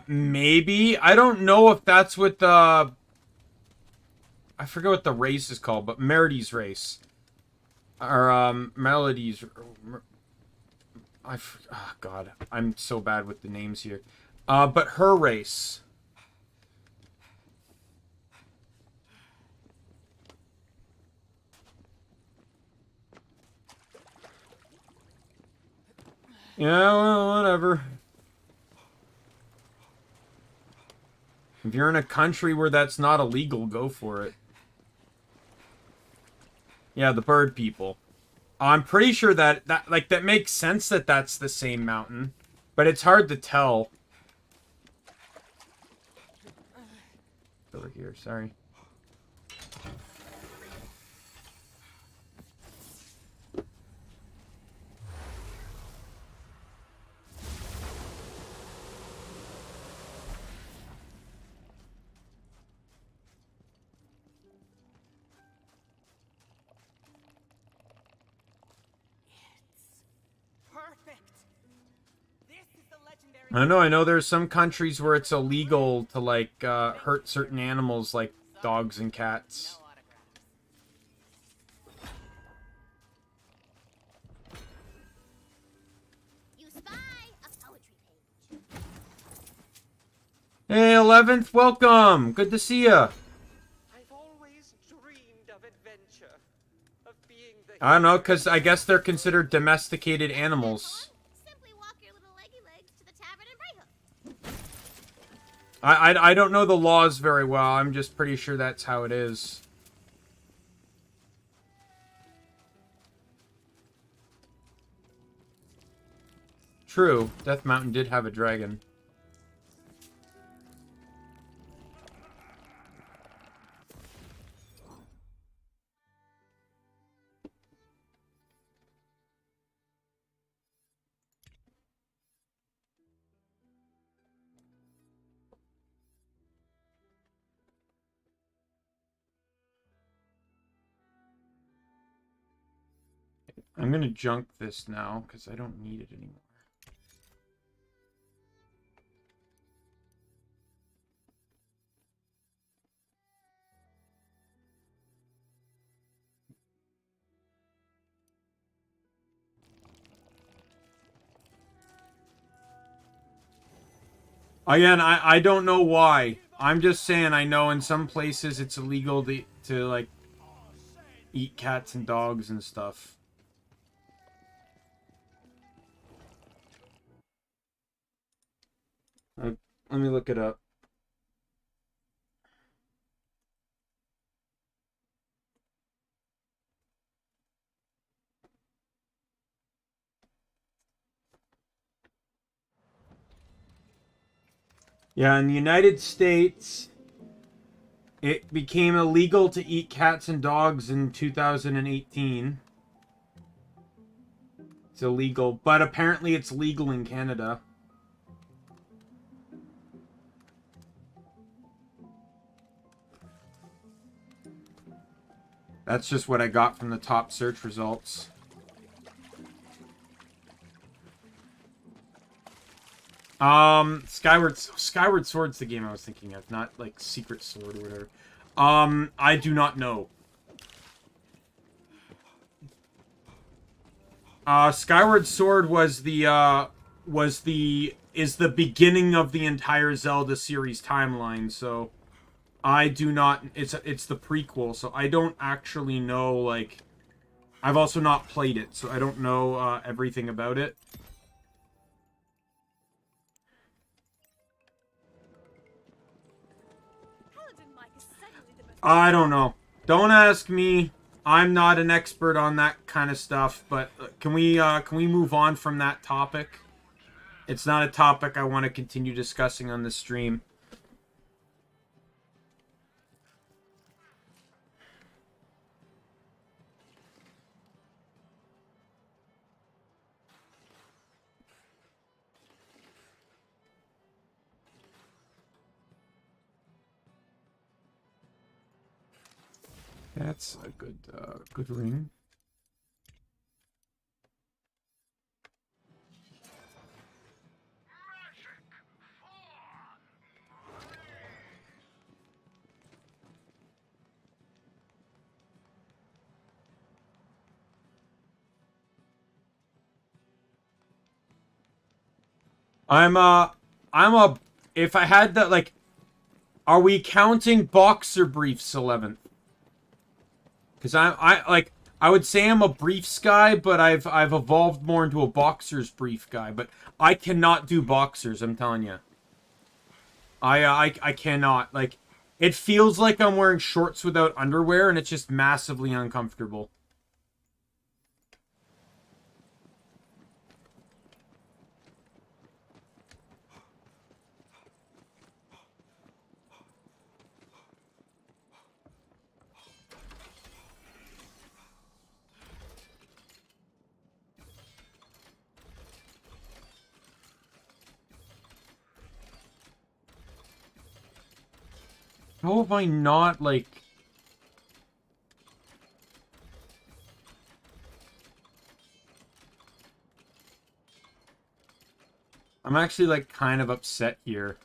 Maybe. I don't know if that's what the... I forget what the race is called, but Merity's race. Or, Melody's... Oh, God. I'm so bad with the names here. But her race. Yeah, well, whatever. If you're in a country where that's not illegal, go for it. Yeah, the bird people. I'm pretty sure that makes sense that that's the same mountain, but it's hard to tell. Over here, sorry. I know there's some countries where it's illegal to, like, hurt certain animals, like dogs and cats. You spy a poetry page. Hey, 11th, welcome! Good to see ya! I've always dreamed of adventure, of being the... I don't know, because I guess they're considered domesticated animals. Simply walk your little leggy legs to the tavern and Bright Hook. I don't know the laws very well. I'm just pretty sure that's how it is. True, Death Mountain did have a dragon. I'm gonna junk this now, because I don't need it anymore. Again, I don't know why. I'm just saying I know in some places it's illegal to like eat cats and dogs and stuff. Let me look it up. Yeah, in the United States, it became illegal to eat cats and dogs in 2018. It's illegal, but apparently it's legal in Canada. That's just what I got from the top search results. Skyward Sword's the game I was thinking of, not like Secret Sword or whatever. I do not know. Skyward Sword was the is the beginning of the entire Zelda series timeline, so I do not, it's the prequel, so I don't actually know, like, I've also not played it, so I don't know everything about it. I don't know. Don't ask me. I'm not an expert on that kind of stuff, but can we move on from that topic? It's not a topic I want to continue discussing on this stream. That's a good ring. If I had that, like, are we counting boxer briefs 11th? Because I would say I'm a briefs guy, but I've evolved more into a boxer's brief guy. But I cannot do boxers. I'm telling you. I cannot. Like, it feels like I'm wearing shorts without underwear, and it's just massively uncomfortable. How have I not, like... I'm actually, like, kind of upset here.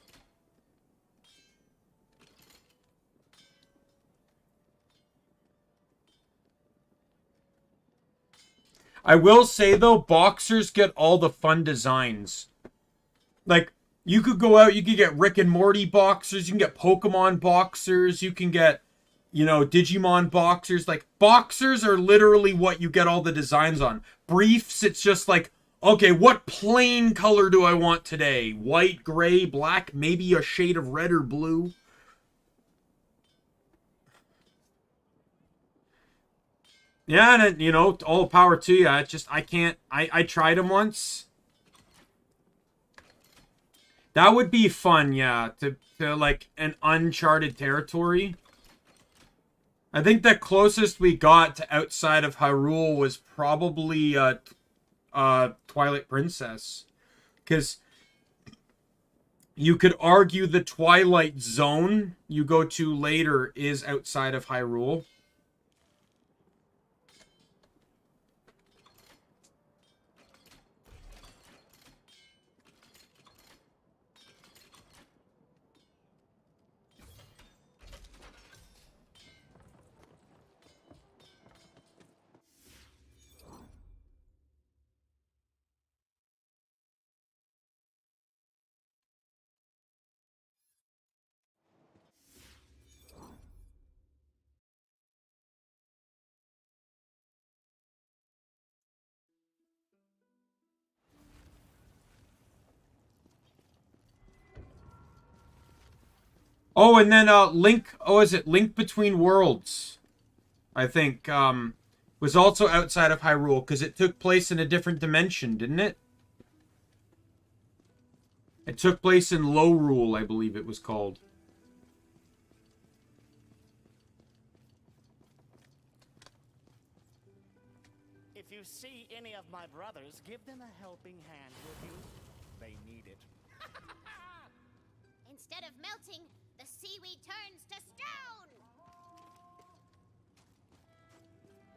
I will say, though, boxers get all the fun designs. Like, you could go out, you could get Rick and Morty boxers, you can get Pokemon boxers, you can get, you know, Digimon boxers. Like, boxers are literally what you get all the designs on. Briefs, it's just like, okay, what plain color do I want today? White, gray, black, maybe a shade of red or blue. Yeah, and, you know, all power to you. It's just, I can't, I tried them once. That would be fun, yeah, to like, an uncharted territory. I think the closest we got to outside of Hyrule was probably, Twilight Princess. Because you could argue the Twilight Zone you go to later is outside of Hyrule. Oh, and then Link. Oh, is it Link Between Worlds? I think was also outside of Hyrule because it took place in a different dimension, didn't it? It took place in Lorule, I believe it was called. If you see any of my brothers, give them a helping hand, will you? They need it. Instead of melting, the seaweed turns to stone.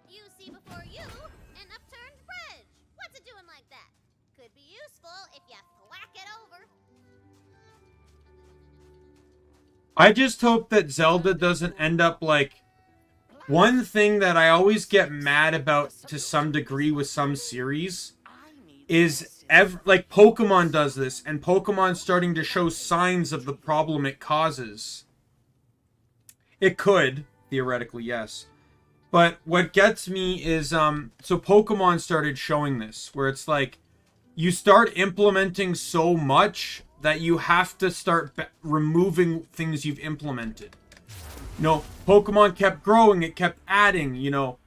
You see before you an upturned bridge. What's it doing like that? Could be useful if you thwack it over. I just hope that Zelda doesn't end up like... One thing that I always get mad about to some degree with some series is like Pokemon does this, and Pokemon's starting to show signs of the problem it causes. It could, theoretically, yes. But what gets me is, so Pokemon started showing this, where it's like, you start implementing so much that you have to start removing things you've implemented. You know, Pokemon kept growing, it kept adding, you know.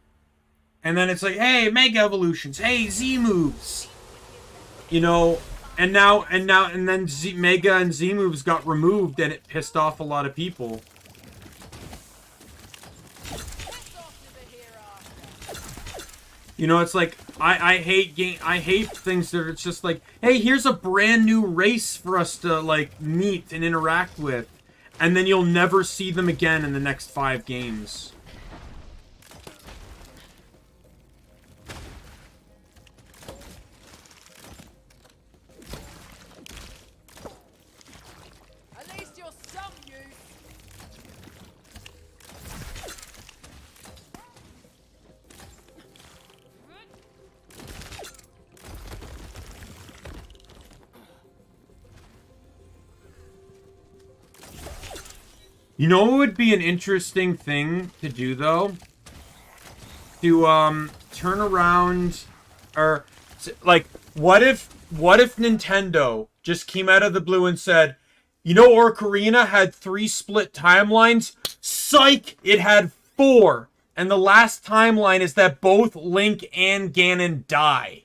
And then it's like, hey, Mega Evolutions, hey, Z moves. You know, and then Mega and Z moves got removed and it pissed off a lot of people. You know, it's like I hate things that it's just like, hey, here's a brand new race for us to like meet and interact with. And then you'll never see them again in the next 5 games. At least you're some use. You know what would be an interesting thing to do, though? To, turn around... Or, like, what if Nintendo just came out of the blue and said, you know Ocarina had 3 split timelines? Psych! It had 4! And the last timeline is that both Link and Ganon die.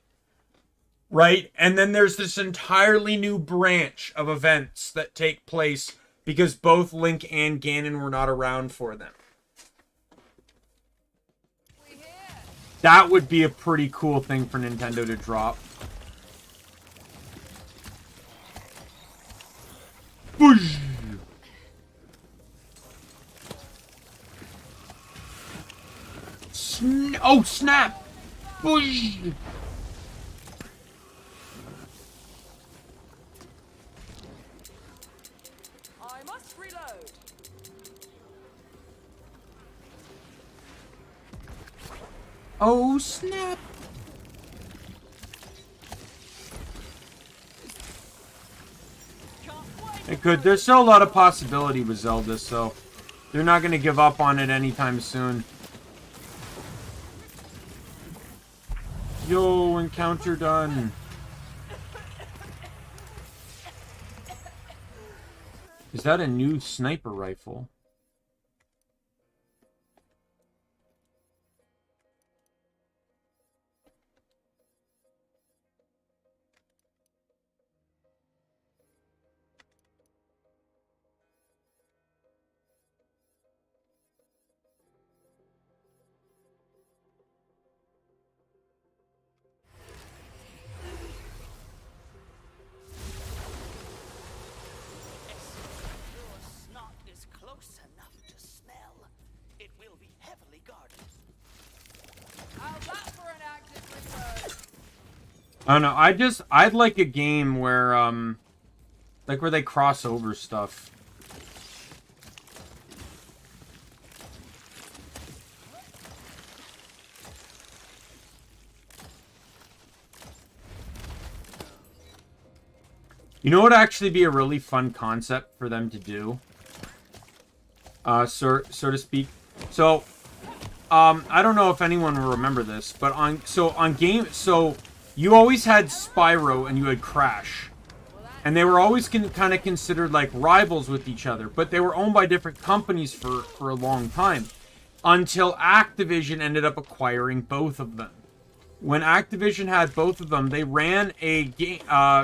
Right? And then there's this entirely new branch of events that take place because both Link and Ganon were not around for them. That would be a pretty cool thing for Nintendo to drop. Boosh! Oh, snap! Boosh! I must reload. Oh, snap! It could. There's still a lot of possibility with Zelda, so they're not going to give up on it anytime soon. Yo, encounter done. Is that a new sniper rifle? Close enough to smell. It will be heavily guarded. How's that for an active return? I don't know. I'd like a game where, like where they cross over stuff. You know what would actually be a really fun concept for them to do? So to speak. So, I don't know if anyone will remember this, but so you always had Spyro and you had Crash. And they were always kind of considered like rivals with each other, but they were owned by different companies for a long time, until Activision ended up acquiring both of them. When Activision had both of them, they ran a game.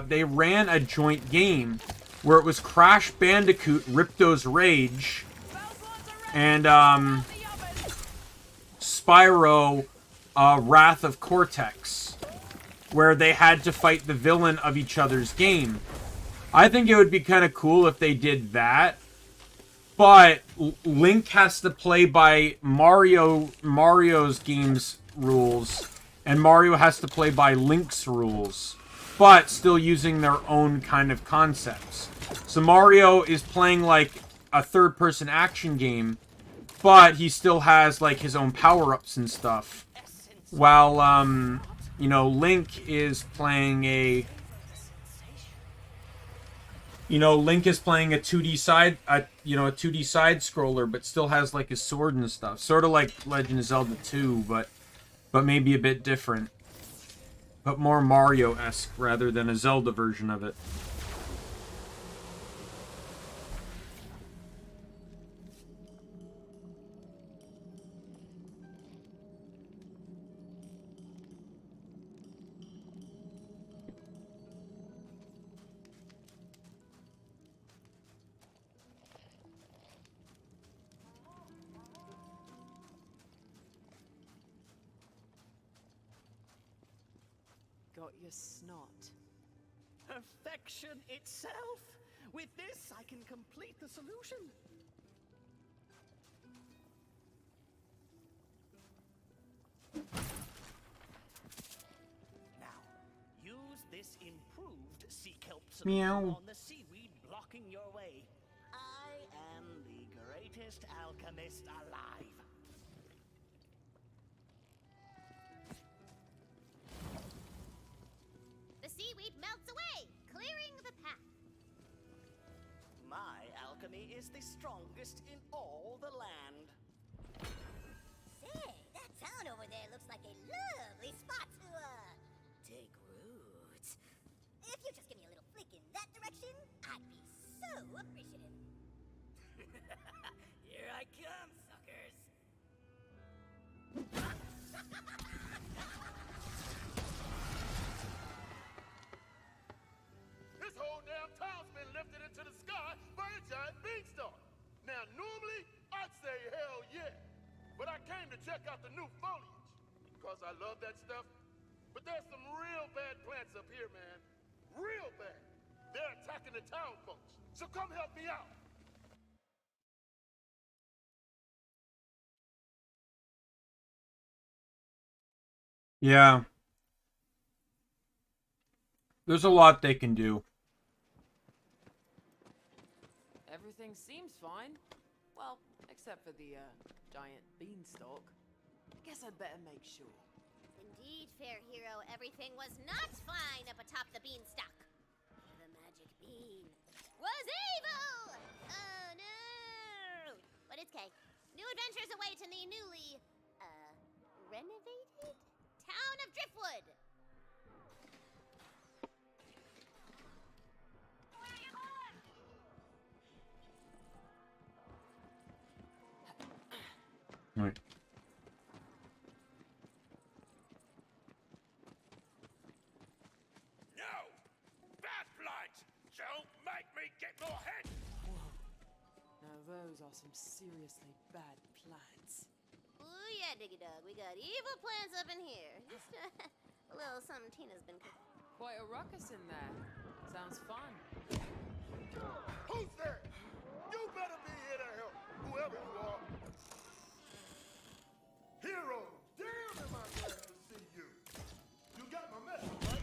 They ran a joint game where it was Crash Bandicoot Ripto's Rage and Spyro Wrath of Cortex, where they had to fight the villain of each other's game. I think it would be kind of cool if they did that, but Link has to play by Mario's game's rules, and Mario has to play by Link's rules, but still using their own kind of concepts. So Mario is playing like a third-person action game, but he still has like his own power-ups and stuff, while you know, Link is playing a 2D side, a 2D side scroller, but still has like his sword and stuff, sort of like Legend of Zelda 2, but maybe a bit different, but more Mario-esque rather than a Zelda version of it. Got your snot. Perfection itself! With this, I can complete the solution. Now, use this improved sea kelp solution Meow. on the seaweed blocking your way. I am the greatest alchemist alive. The seaweed melts away, clearing the path. My alchemy is the strongest in all the land. Say, that town over there looks like a lovely spot to, take root. If you just give me a little flick in that direction, I'd be so appreciative. Here I come, suckers. This whole damn town's been lifted into the sky by a giant beanstalk. Now, normally, I'd say hell yeah. But I came to check out the new foliage. Because I love that stuff. But there's some real bad plants up here, man. Real bad. They're attacking the town folks. So come help me out. Yeah. There's a lot they can do. Everything seems fine. Well, except for the, giant beanstalk. Guess I'd better make sure. Indeed, fair hero, everything was not fine up atop the beanstalk. The magic bean was evil! Oh no! But it's okay. New adventures await in the newly, renovated town of Driftwood. Right. No! Bad plans! Don't make me get more head! Now those are some seriously bad plans. Ooh yeah, Diggy Dog, we got evil plans up in here. Just a little something Tina's been cooking. Quite a ruckus in there. Sounds fun. Who's there? You better be here to help, whoever you are. Hero, damn am I glad to see you. You got my message, right?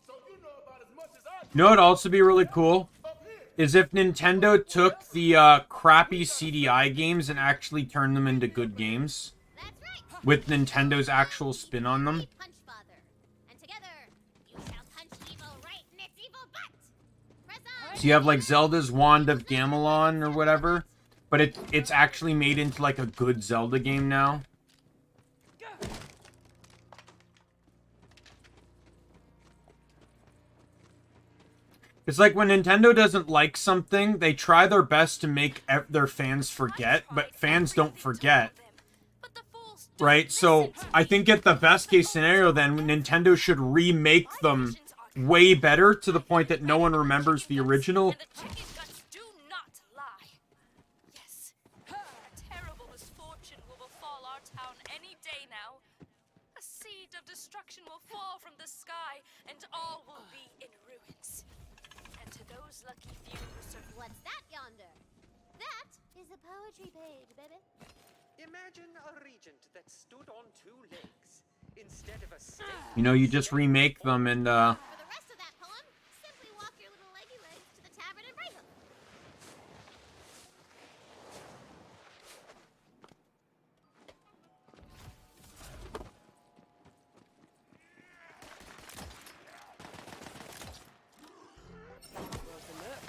So you know about as much as I do. You know what'd also be really cool? Up here. Is if Nintendo took the crappy CDI games and actually turned them into good games. That's right. With Nintendo's actual spin on them. Punch Father. And together, you shall punch evil right in its evil butt. Press on. So you have like Zelda's Wand of Gamelon or whatever. But it's actually made into like a good Zelda game now. It's like when Nintendo doesn't like something, they try their best to make their fans forget, but fans don't forget. Right? So, I think at the best case scenario, then, Nintendo should remake them way better to the point that no one remembers the original. Do not lie. Yes, a terrible misfortune will befall our town any day now. A seed of destruction will fall from the sky, and all will be in ruins. And to those lucky few who survive. What's that yonder? That is a poetry page, baby. Imagine a regent that stood on two legs instead of a stick. You know, you just remake them and, For the rest of that poem, simply walk your little leggy legs to the tavern and bring them. Welcome up.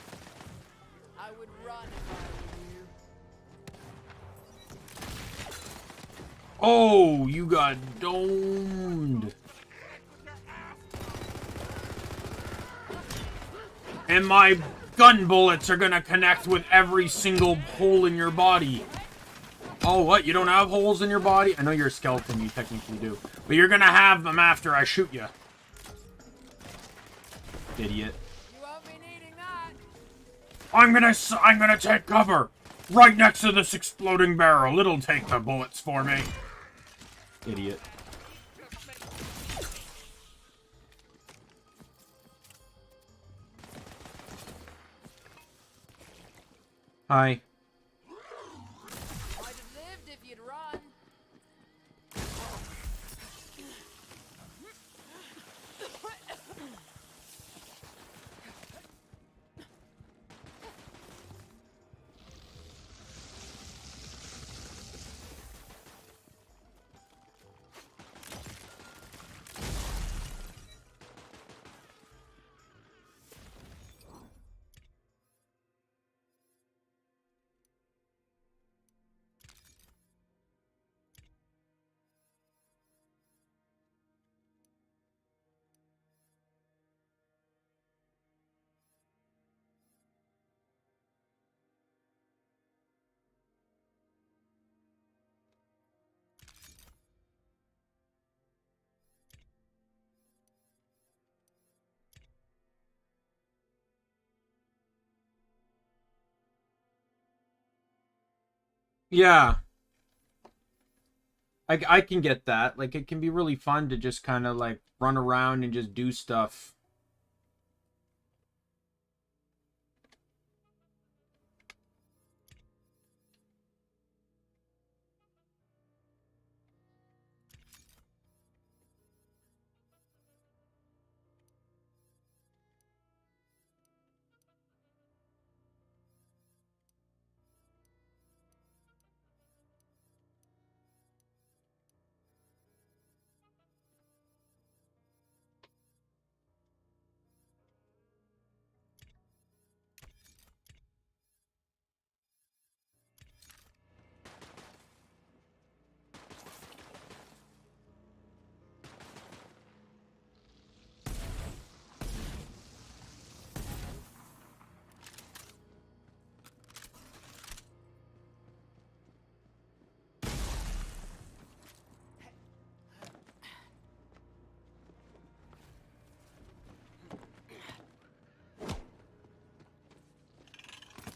I would run if I were you. oh, you got domed. And my gun bullets are gonna connect with every single hole in your body. Oh, what? You don't have holes in your body? I know you're a skeleton, you technically do. But you're gonna have them after I shoot you. Idiot. You won't be needing that. I'm gonna take cover! Right next to this exploding barrel. It'll take the bullets for me. Idiot. Hi. I'd have lived if you'd run. Yeah. I can get that. Like, it can be really fun to just kind of, like, run around and just do stuff.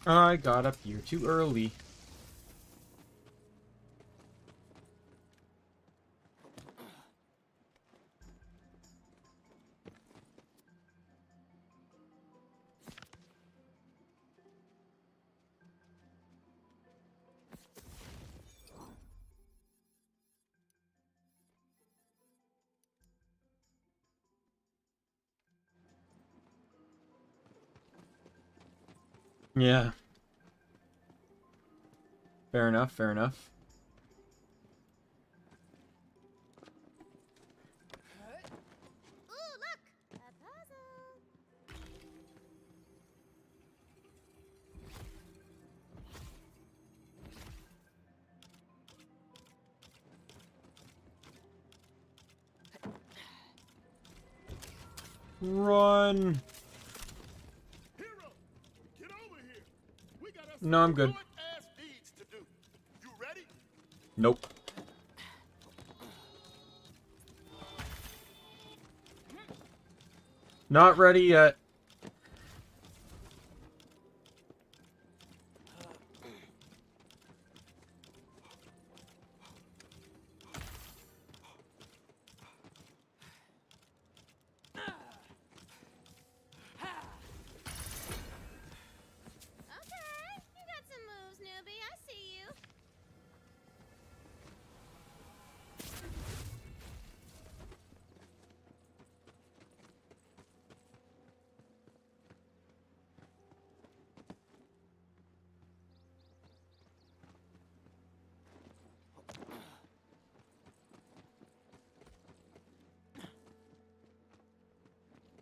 I got up here too early. Yeah. Fair enough, fair enough. Ooh, look! A puzzle! Run! No, I'm good. Good-ass deeds to do. You ready? Nope. Not ready yet. Okay, you got some moves, newbie. I see you.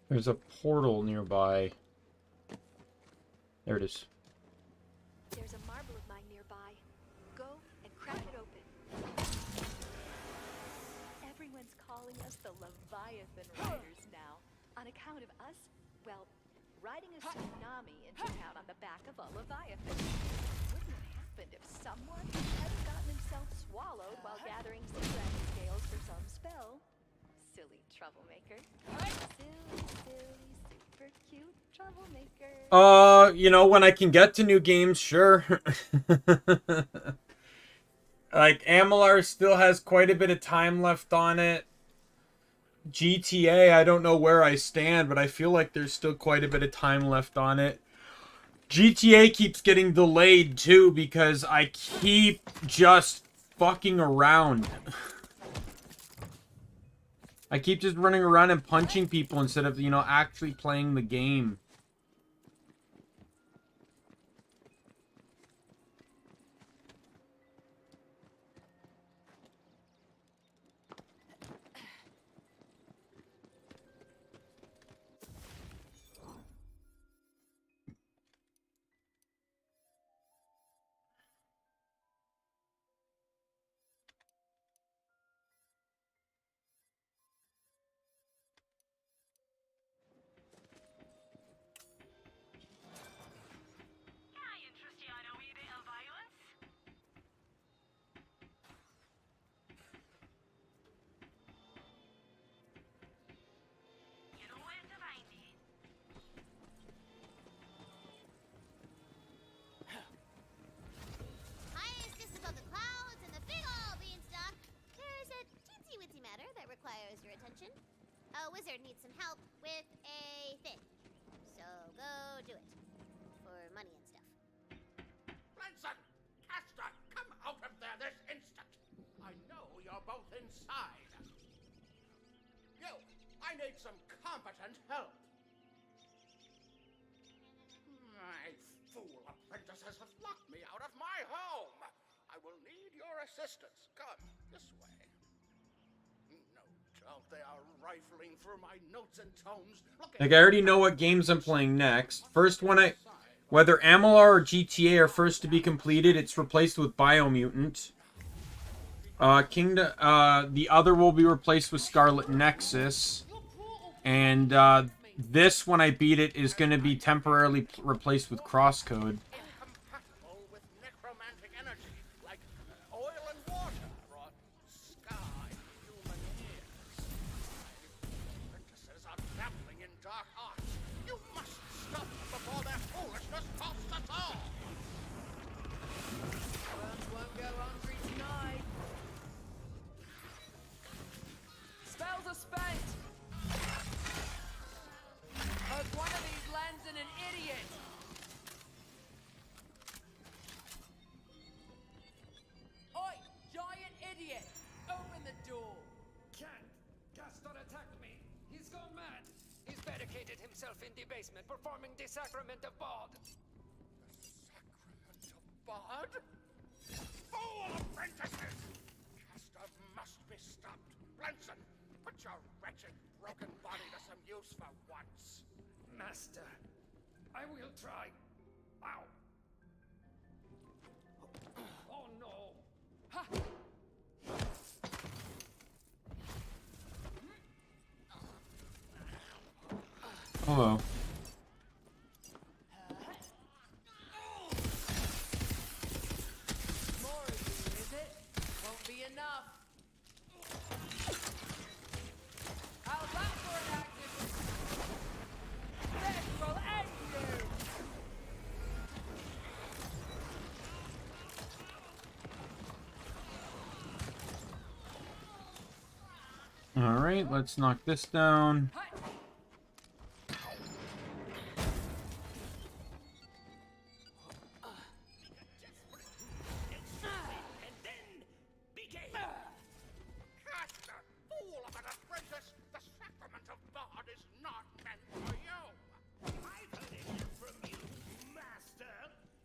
There's a portal nearby. There it is. There's a marble of mine nearby. Go and crack it open. Everyone's calling us the Leviathan Riders now. On account of us, well, riding a tsunami into town on the back of a Leviathan. Wouldn't have happened if someone hadn't gotten himself swallowed while gathering sea dragon scales for some spell. Silly troublemaker. Silly, super cute troublemaker. You know, when I can get to new games, sure. Like, Amalar still has quite a bit of time left on it. GTA, I don't know where I stand, but I feel like there's still quite a bit of time left on it. GTA keeps getting delayed, too, because I keep just fucking around. I keep just running around and punching people instead of, you know, actually playing the game. Highest just above the clouds and the big ol' beanstalk. There's a teensy-witsy matter that requires your attention. A wizard needs some help with a thing. So go do it. For money and stuff. Branson! Castor! Come out of there this instant! I know you're both inside. You! I need some competent help. My fool apprentices have locked me out of my home. I will need your assistance. Come, this way. No doubt they are rifling through my notes and tomes. Like, I already know what games I'm playing next. First one, whether Amalar or GTA are first to be completed, it's replaced with Biomutant. The other will be replaced with Scarlet Nexus. And, this, when I beat it, is going to be temporarily replaced with Crosscode. Incompatible with necromantic energy, like oil and water, or sky human ears. My apprentices are dabbling in dark arts. You must stop them before their foolishness costs us all. Worms won't go hungry tonight. Spells are spent. Hope one of these lands in an idiot. Oi, giant idiot! Open the door. Can't. Gaston attacked me. He's gone mad. He's barricaded himself in the basement, performing the sacrament of Bod. Sacrament of Bod? Fool apprentices! Castor must be stopped. Branson, put your wretched, broken body to some use for once. Master, I will try. Ow. Oh no. Ha! Hello. Alright, let's knock this down. And then begin. Cast a fool of an apprentice. The sacrament of God is not meant for you. I've heard enough from you, master.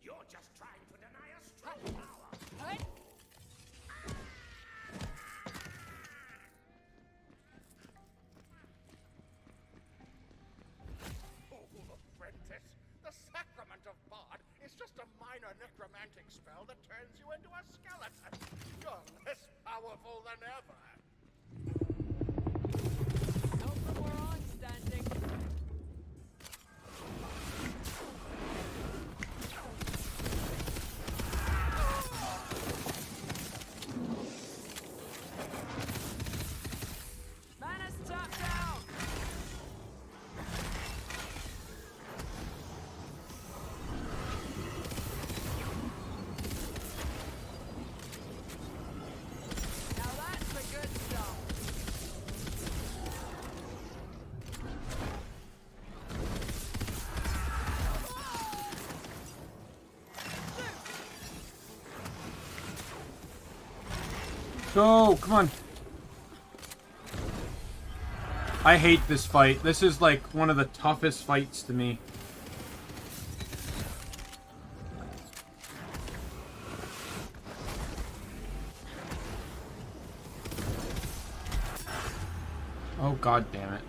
You're just trying to deny us true power. Fool apprentice. The sacrament of God is just a minor necromantic spell that turns you into a skeleton. You're less powerful than ever. Not from where I'm standing. Mana's tapped out. Now that's the good stuff. Go! Come on! I hate this fight. This is like one of the toughest fights to me. Oh, god damn it.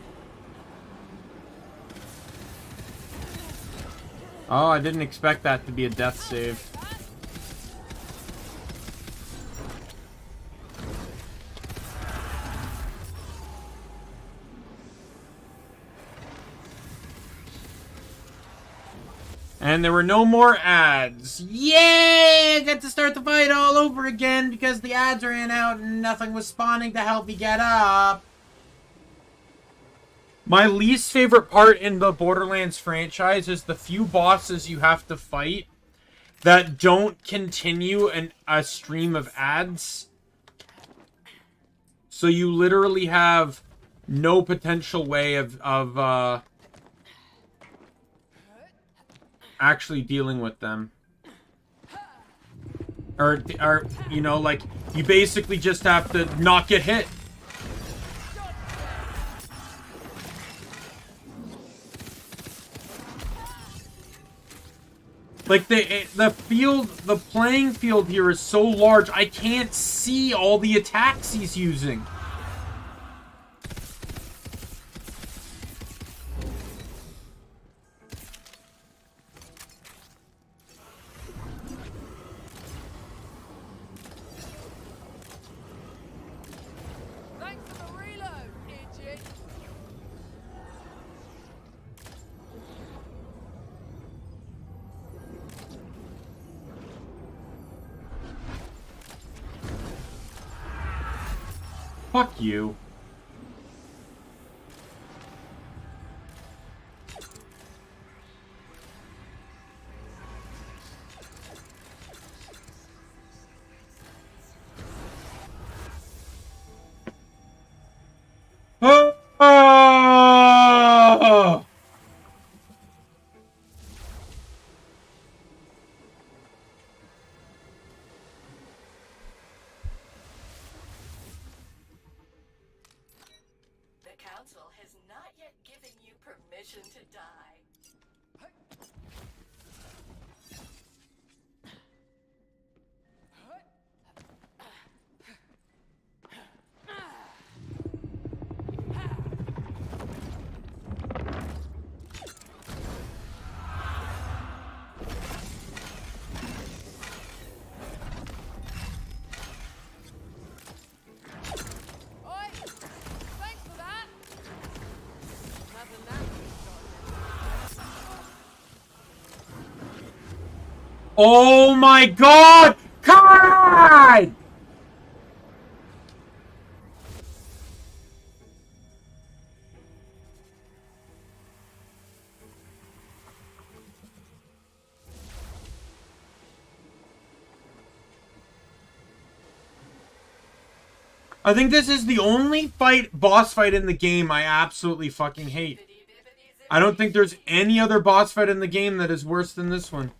Oh, I didn't expect that to be a death save. And there were no more ads. Yay! I get to start the fight all over again because the ads ran out and nothing was spawning to help me get up. My least favorite part in the Borderlands franchise is the few bosses you have to fight that don't continue a stream of ads. So you literally have no potential way of actually dealing with them. Or, you know, like, you basically just have to not get hit. Like, the playing field here is so large, I can't see all the attacks he's using. Thanks for the reload, idiot. Fuck you. Ah! The council has not yet given you permission to die. Oi! Thanks for that. Nothing that Oh my god! God! I think this is the only boss fight in the game I absolutely fucking hate. I don't think there's any other boss fight in the game that is worse than this one.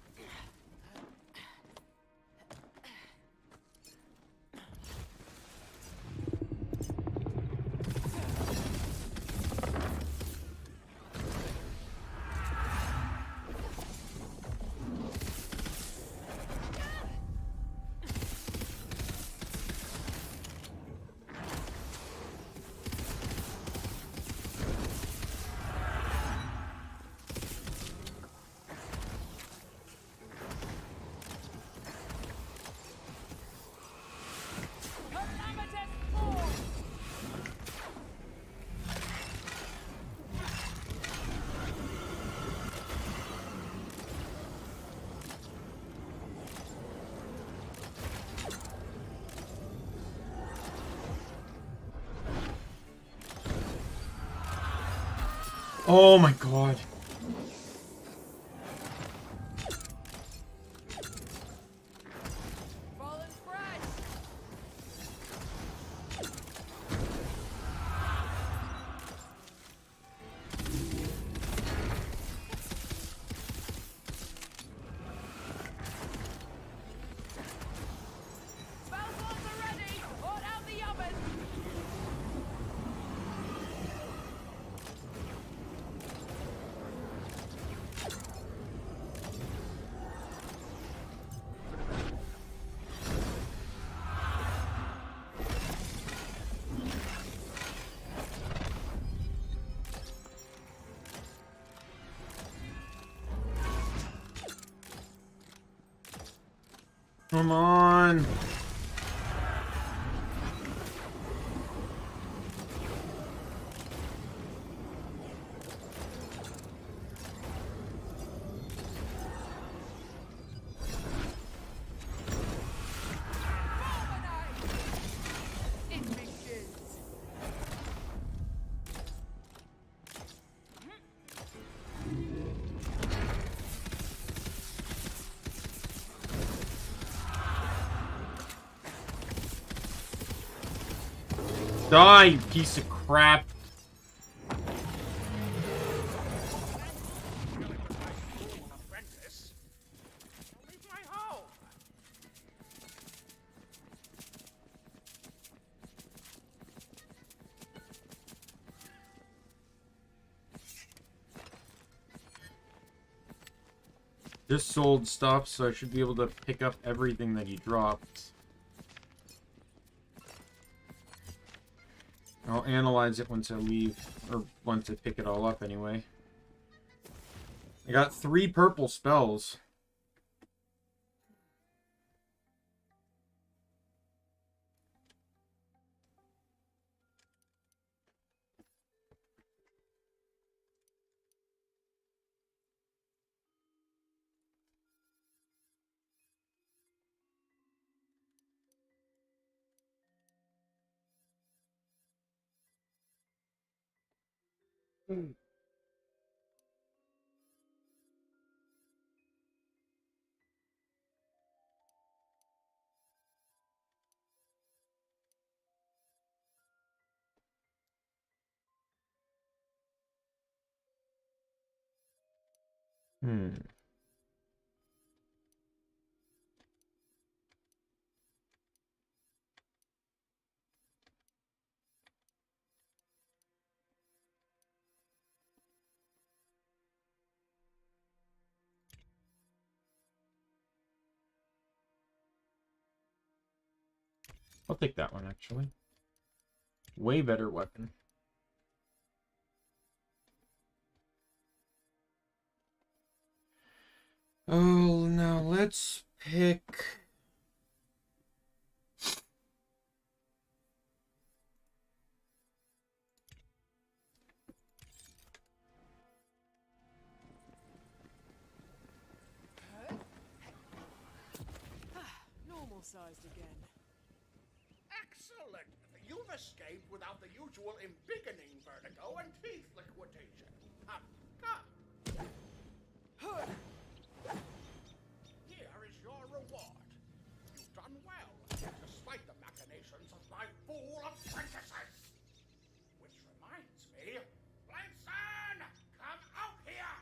Oh my god. Come on. Die, you piece of crap. Apprentice. Leave my home. Just sold stuff, so I should be able to pick up everything that he dropped. I'll analyze it once I leave, or once I pick it all up anyway. I got 3 purple spells. I'll take that one, actually. Way better weapon. Oh, now let's pick... Normal sized again. Excellent. You've escaped without the usual embiggening vertigo and teeth liquidation. Here is your reward. You've done well, despite the machinations of my fool apprentices! Which reminds me, Blanson, come out here!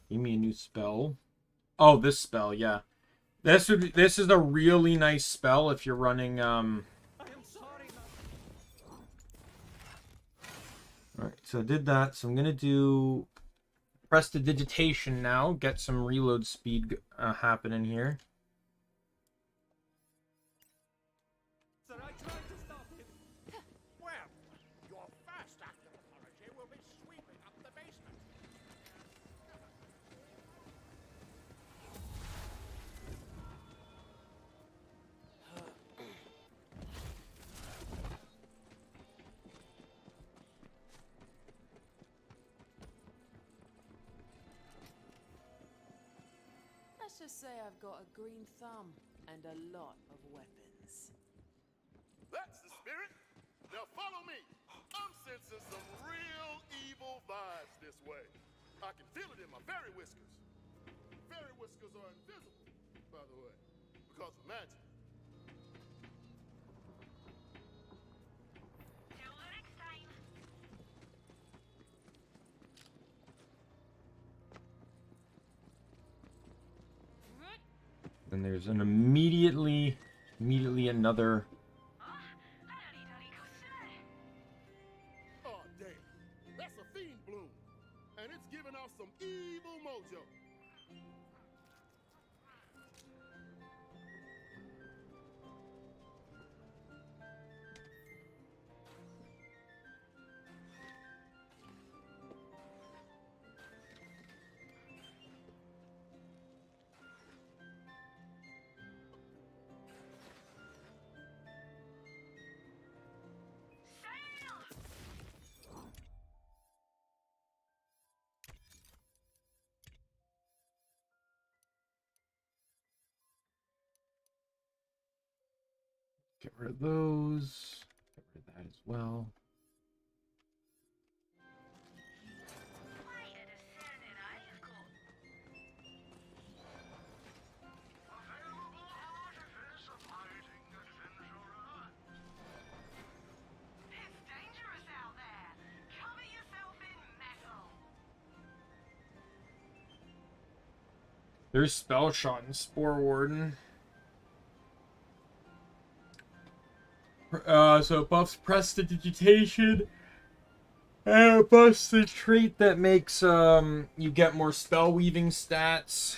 Give me a new spell. Oh, this spell, yeah. This is a really nice spell if you're running Alright, so I did that. So I'm gonna do prestidigitation now. Get some reload speed happening here. Well, your first act of apology will be sweeping up the basement. Let's just say I've got a green thumb and a lot of weapons. That's the spirit. Now follow me. I'm sensing some real evil vibes this way. I can feel it in my fairy whiskers. Fairy whiskers are invisible, by the way, because of magic. Till the next time. And there's an immediately another. Oh, damn. That's a fiend bloom. And it's giving off some evil mojo. Get rid of those. Get rid of that as well. There's spell shot in Spore Warden. So it buffs prestidigitation. And it buffs the trait that makes you get more spell weaving stats.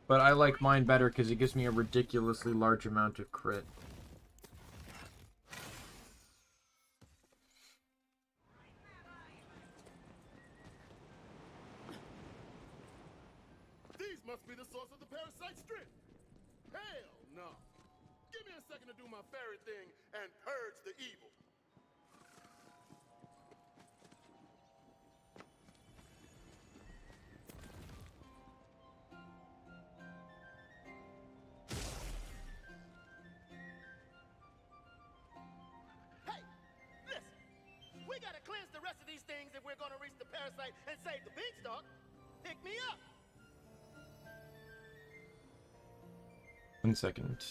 But I like mine better because it gives me a ridiculously large amount of crit. These must be the source of the parasite strength. Hell no. Give me a second to do my fairy thing and purge the evil. Hey, listen. We gotta cleanse the rest of these things if we're gonna reach the parasite and save the beanstalk. Pick me up. 1 second.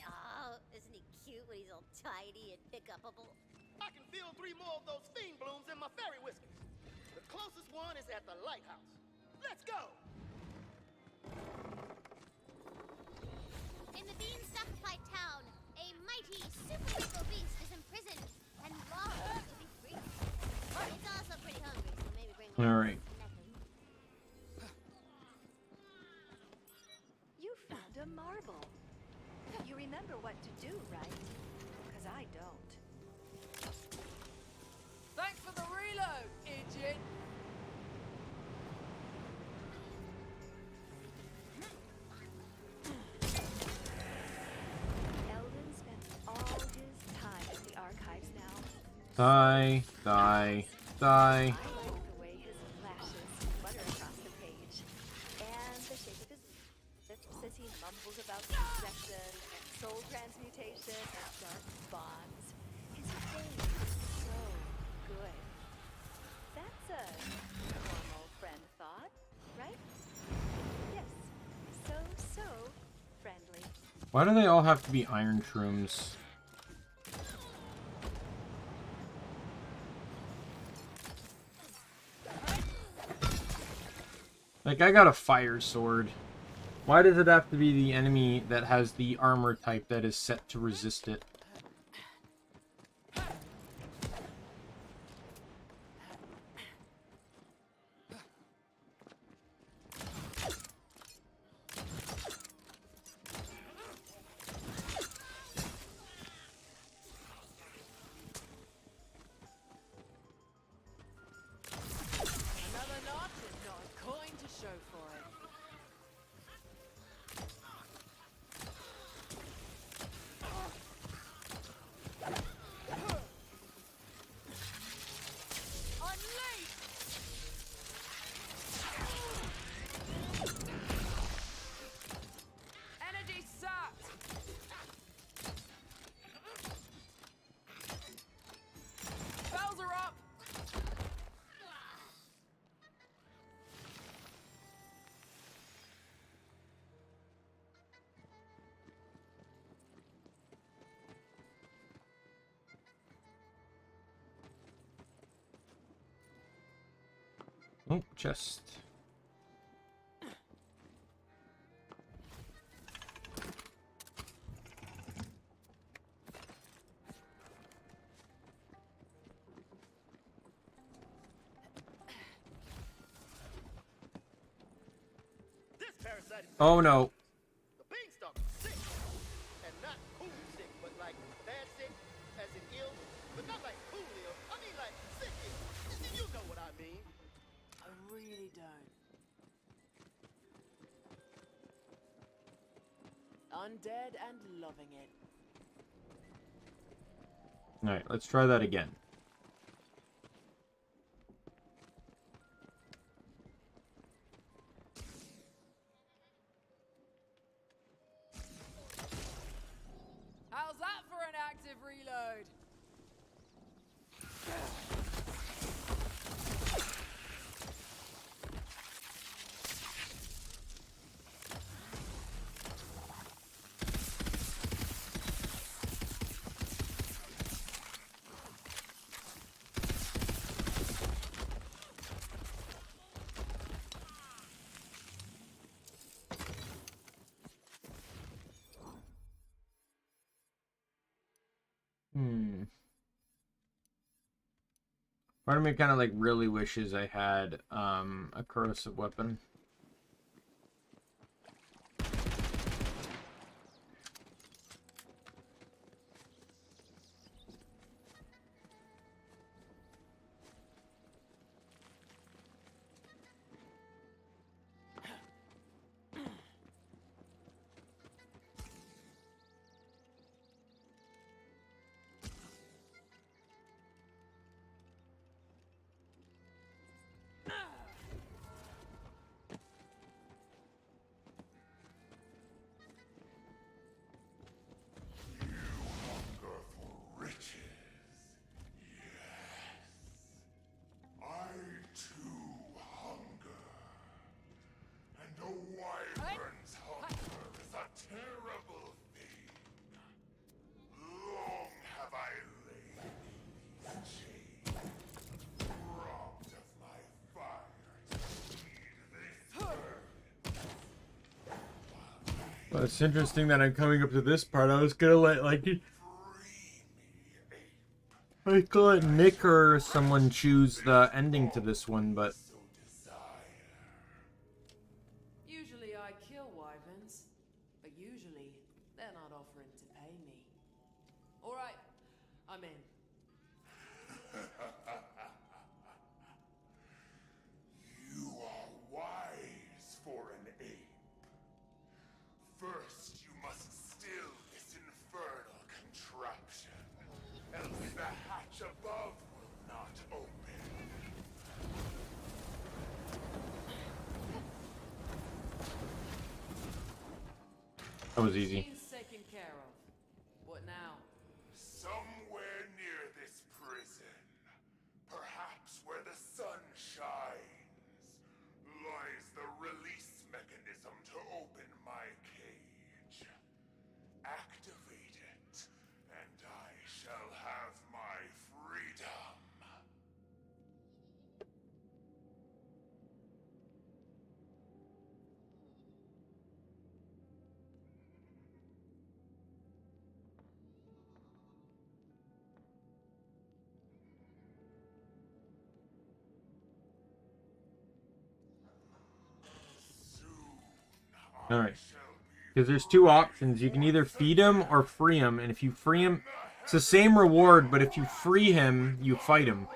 Oh, isn't he cute when he's all tidy and pick-upable? I can feel 3 more of those fiend blooms in my fairy whiskers. The closest one is at the lighthouse. Let's go! In the bean-stockified town, a mighty, super beast is imprisoned and longs to be free. It's also pretty hungry, so maybe bring All right. You found a marble. You remember what to do, right? Because I don't. Thanks for the reload, idiot! Eldon spent all his time at the archives now. Die, die, die. I like the way his lashes flutter across the page. And the shape of his lips as he mumbles about possession and soul transmutation and dark bonds. His face is so good. That's a normal friend thought, right? Yes. So friendly. Why do they all have to be iron shrooms? Like, I got a fire sword. Why does it have to be the enemy that has the armor type that is set to resist it? Another notch is not a coin to show for it. Energy sucked. Spells are up. Oh, chest. This parasite is Oh no. the beanstalk is sick. And not cool sick, but like bad sick, as in ill, but not like cool ill. I mean like sick ill. You know what I mean. I really don't. Undead and loving it. Alright, let's try that again. How's that for an active reload? Part of me kind of like really wishes I had a corrosive weapon. Well, it's interesting that I'm coming up to this part. I was gonna let let Nick or someone choose the ending to this one, but Usually I kill wyverns, but usually they're not offering to pay me. Alright, I'm in. You are wise for an ape. First, you must still this infernal contraption, else the hatch above will not open. That was easy. She's taken care of. What now? Somewhere near this prison, perhaps where the sun shines, lies the release mechanism to open my cage. Activate it, and I shall have my freedom. All right. Because there's two options. You can either feed him or free him. And if you free him, it's the same reward, but if you free him, you fight him.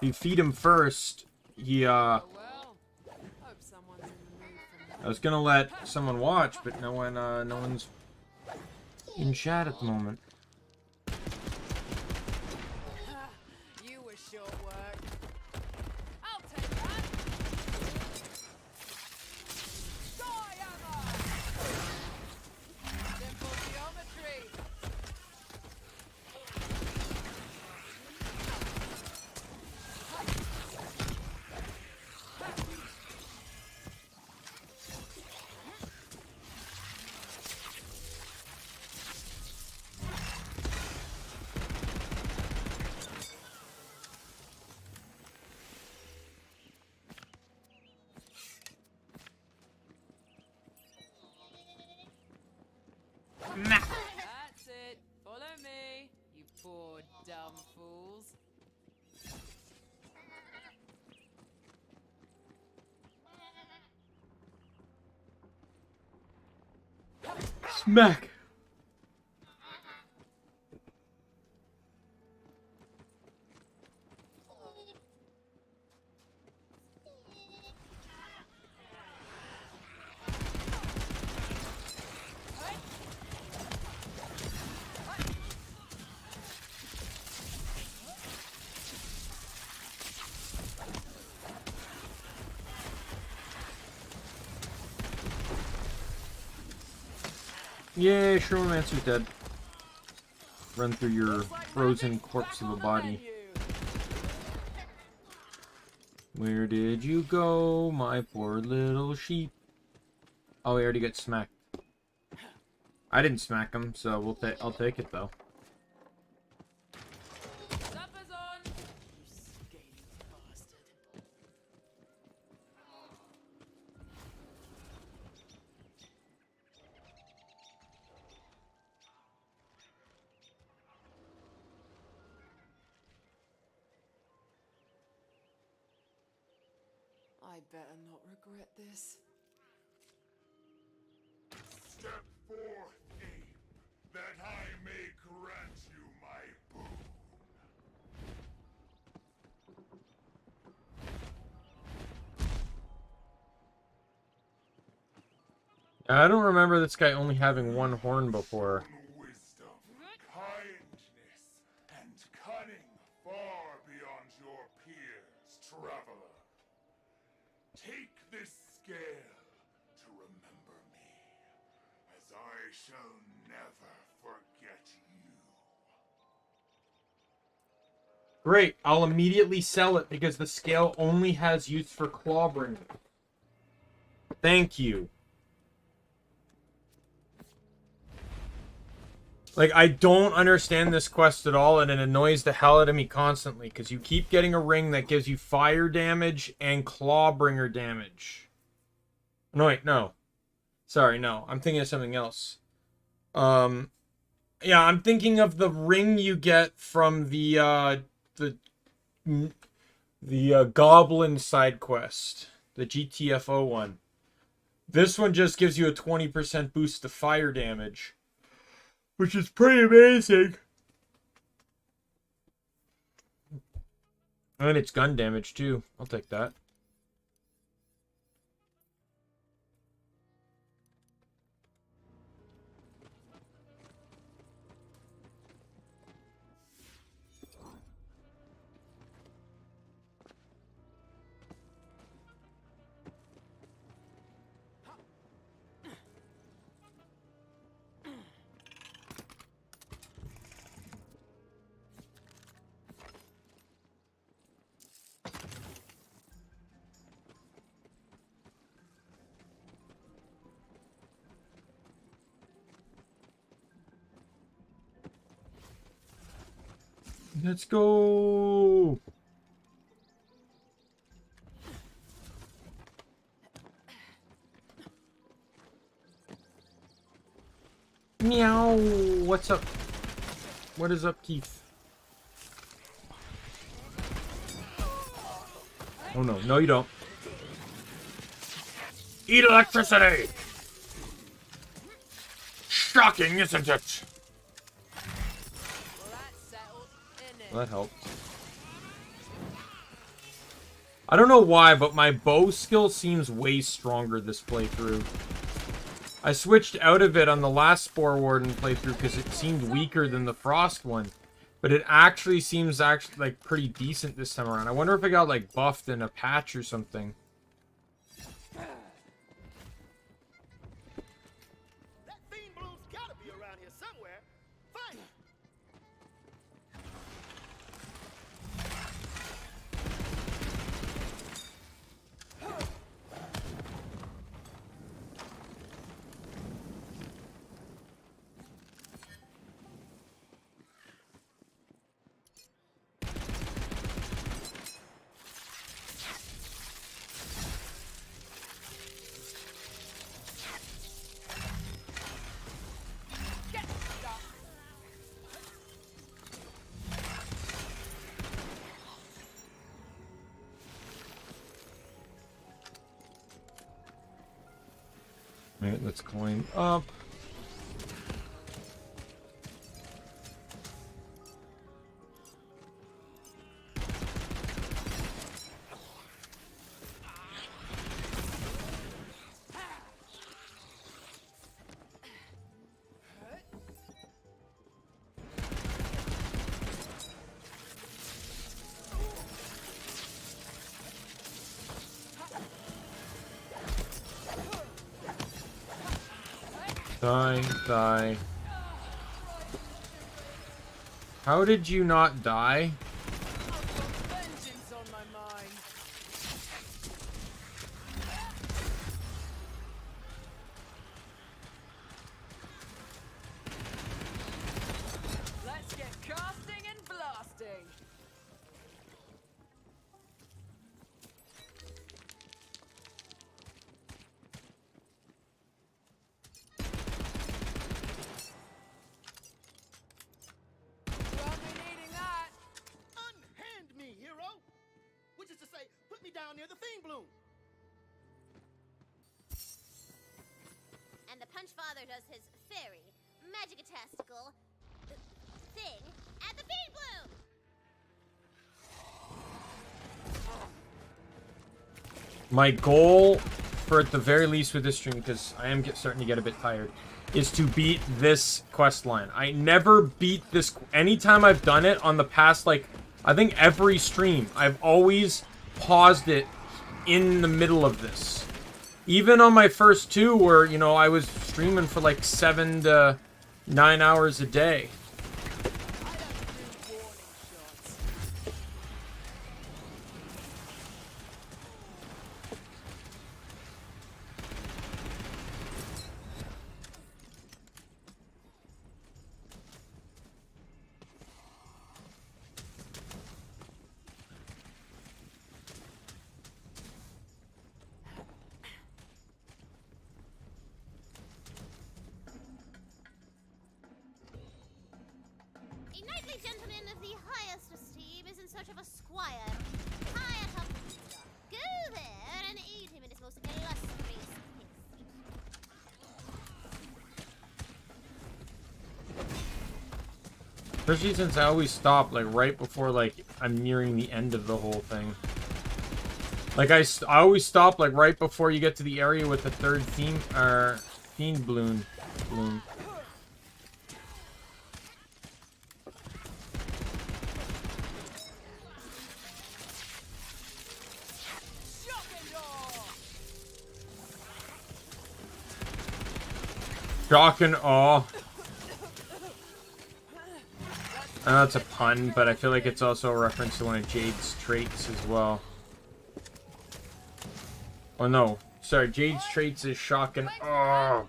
If you feed him first, he, Well, hope someone's in the mood for I was gonna let someone watch, but no one's in chat at the moment. You were short work. I'll take that. Die hammer! Simple geometry. That's it. Follow me, you poor dumb fools. Smack! Yay, Shromancer's dead. Run through your frozen corpse of a body. Where did you go, my poor little sheep? Oh, he already got smacked. I didn't smack him, so I'll take it though. Supper's on. You scaly bastard. I better not regret this. Step forth, ape, that I may grant you my boon. I don't remember this guy only having one horn before. Wisdom, kindness, and cunning far beyond your peers, traveler. Take this scale to remember me, as I shall never forget you. Great, I'll immediately sell it because the scale only has use for clawbring. Thank you. Like, I don't understand this quest at all, and it annoys the hell out of me constantly, because you keep getting a ring that gives you fire damage and clawbringer damage. No, wait, no. Sorry, no. I'm thinking of something else. Yeah, I'm thinking of the ring you get from the Goblin side quest. The GTFO one. This one just gives you a 20% boost to fire damage, which is pretty amazing. And it's gun damage too. I'll take that. Let's go. Meow. What's up? What is up, Keith? Oh no, no you don't. Eat electricity! Shocking, isn't it? Well, that helped. I don't know why, but my bow skill seems way stronger this playthrough. I switched out of it on the last Spore Warden playthrough because it seemed weaker than the Frost one. But it actually seems like pretty decent this time around. I wonder if it got like buffed in a patch or something. That Fiend Bloom's gotta be around here somewhere. Find it. Alright, let's climb up. Die. How did you not die? Vengeance on my mind. Let's get casting and blasting. Unhand me, hero! Which is to say, put me down near the Fiend Bloom. And the Punch Father does his fairy, magic-tastical thing at the Fiend Bloom! My goal, for at the very least with this stream, because I am starting to get a bit tired, is to beat this quest line. I never beat this. Anytime I've done it on the past, like, I think every stream, I've always paused it in the middle of this. Even on my first two, where, you know, I was streaming for like 7 to 9 hours a day. A knightly gentleman of the highest esteem is in search of a squire high atop the rooster. Go there and aid him in his most illustrious task. Especially since I always stop, like, right before, like, I'm nearing the end of the whole thing. Like, I always stop, like, right before you get to the area with the third Fiend Bloom. Shock and awe. I know it's a pun, but I feel like it's also a reference to one of Jade's traits as well. Oh no, sorry, Jade's traits is shock and awe.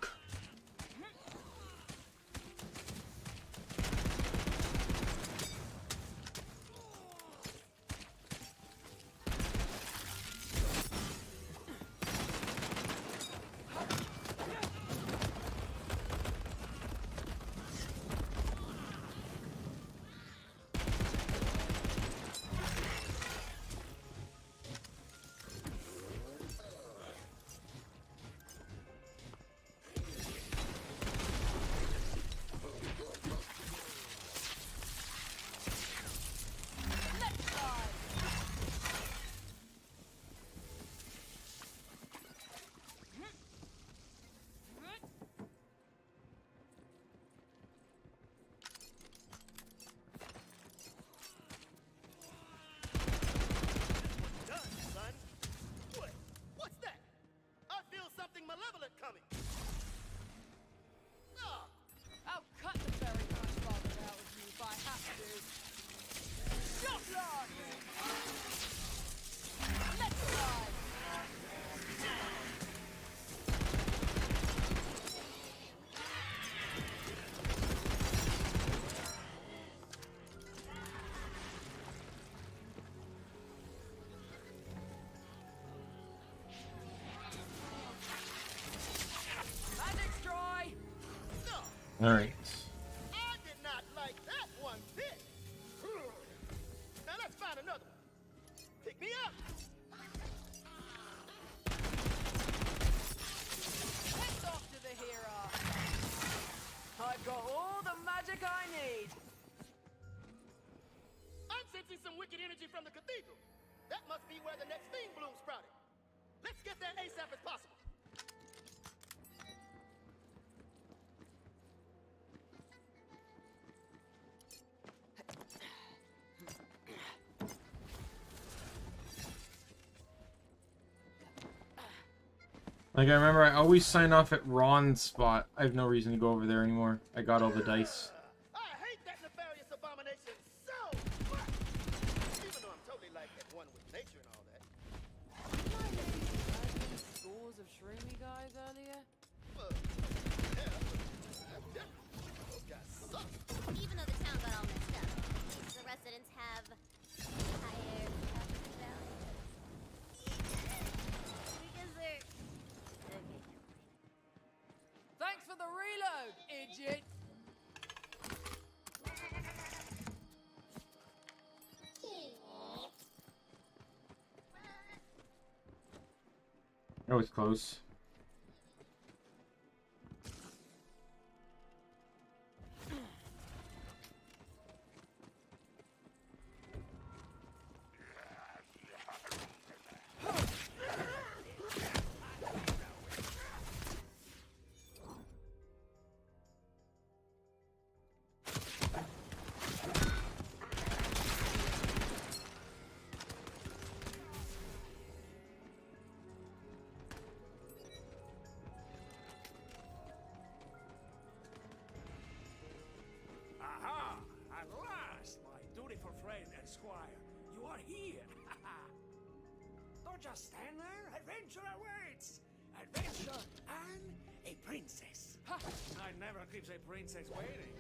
something malevolent coming. Ah, I'll cut the very much father out of you if I have to. Shot lock! Let's ride! Magic's dry! All right. I did not like that one bit. Now let's find another one. Pick me up. Heads off to the hero! I've got all the magic I need! I'm sensing some wicked energy from the cathedral. That must be where the next thing bloom sprouted. Let's get there ASAP as possible. Like, I remember I always sign off at Ron's spot. I have no reason to go over there anymore. I got all the dice. I hate that nefarious abomination so much. Even though I'm totally like at one with nature and all that. Scores of shroomy guys earlier? Yeah, definitely. Those guys suck. Even though the town got all messed up, the residents have higher property values. Because they're... Okay. Thanks for the reload, idiot! That was close. Aha! At last, my dutiful friend and squire. You are here. Don't just stand there. Adventure awaits. Adventure and a princess. Ha! I never keeps a princess waiting,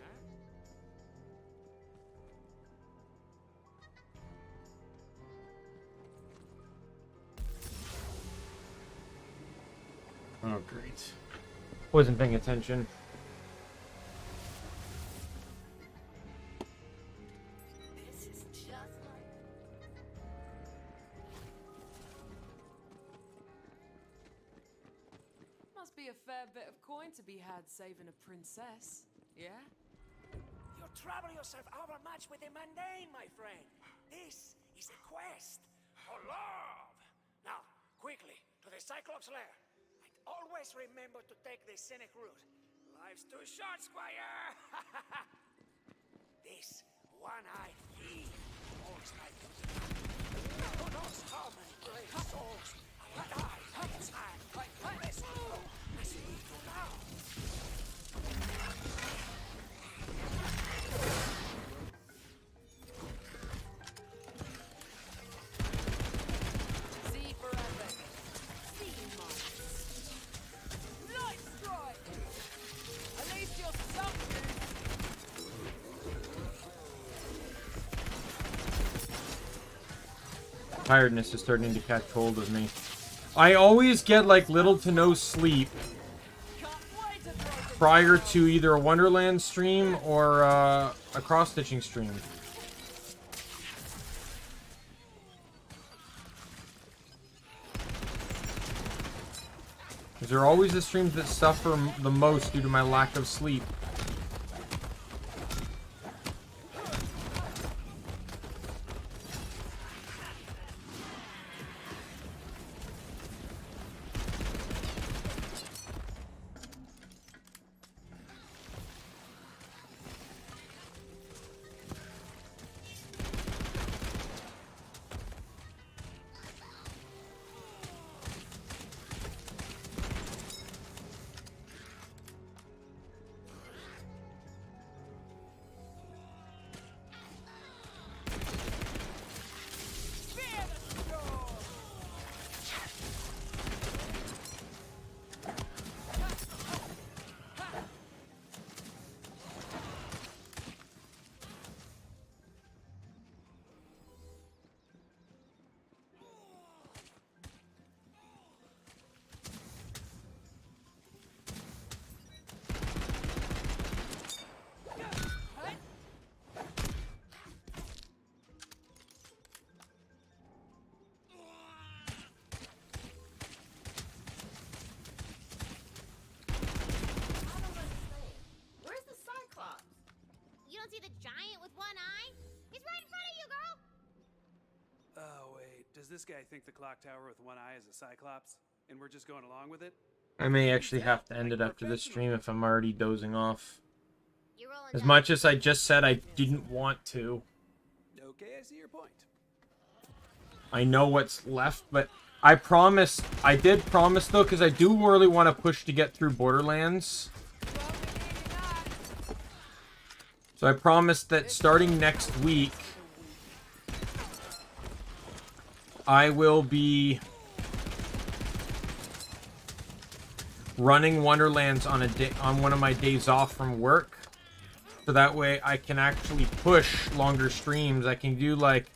huh? Oh, great. Wasn't paying attention. This is just like... Must be a fair bit of coin to be had saving a princess, yeah? You trouble yourself overmuch with the mundane, my friend. This is a quest for love. Now, quickly, to the Cyclops lair. And always remember to take the scenic route. Life's too short, squire. This one-eyed thief holds my beauty. Who knows how many brave souls have died by his hand. Listen, as we do now. See forever. See months. Light strike! At least you're something! Tiredness is starting to catch hold of me. I always get like little to no sleep prior to either a Wonderlands stream or a cross-stitching stream. There are always the streams that suffer the most due to my lack of sleep. this guy think the clock tower with one eye is a cyclops, and we're just going along with it? I may actually have to end it after this stream if I'm already dozing off. As much as I just said I didn't want to. Okay, I see your point. I know what's left, but I did promise though, because I do really want to push to get through Borderlands. So I promised that starting next week, I will be running Wonderlands on one of my days off from work. So that way I can actually push longer streams. I can do like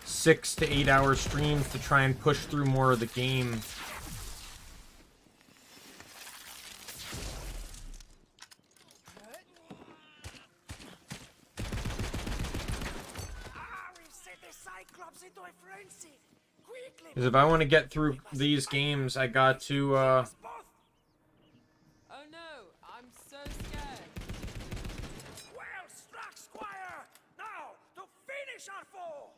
6 to 8 hour streams to try and push through more of the game. Because if I want to get through these games, I got to, Oh no, I'm so scared. Well struck, Squire! Now, to finish our foe!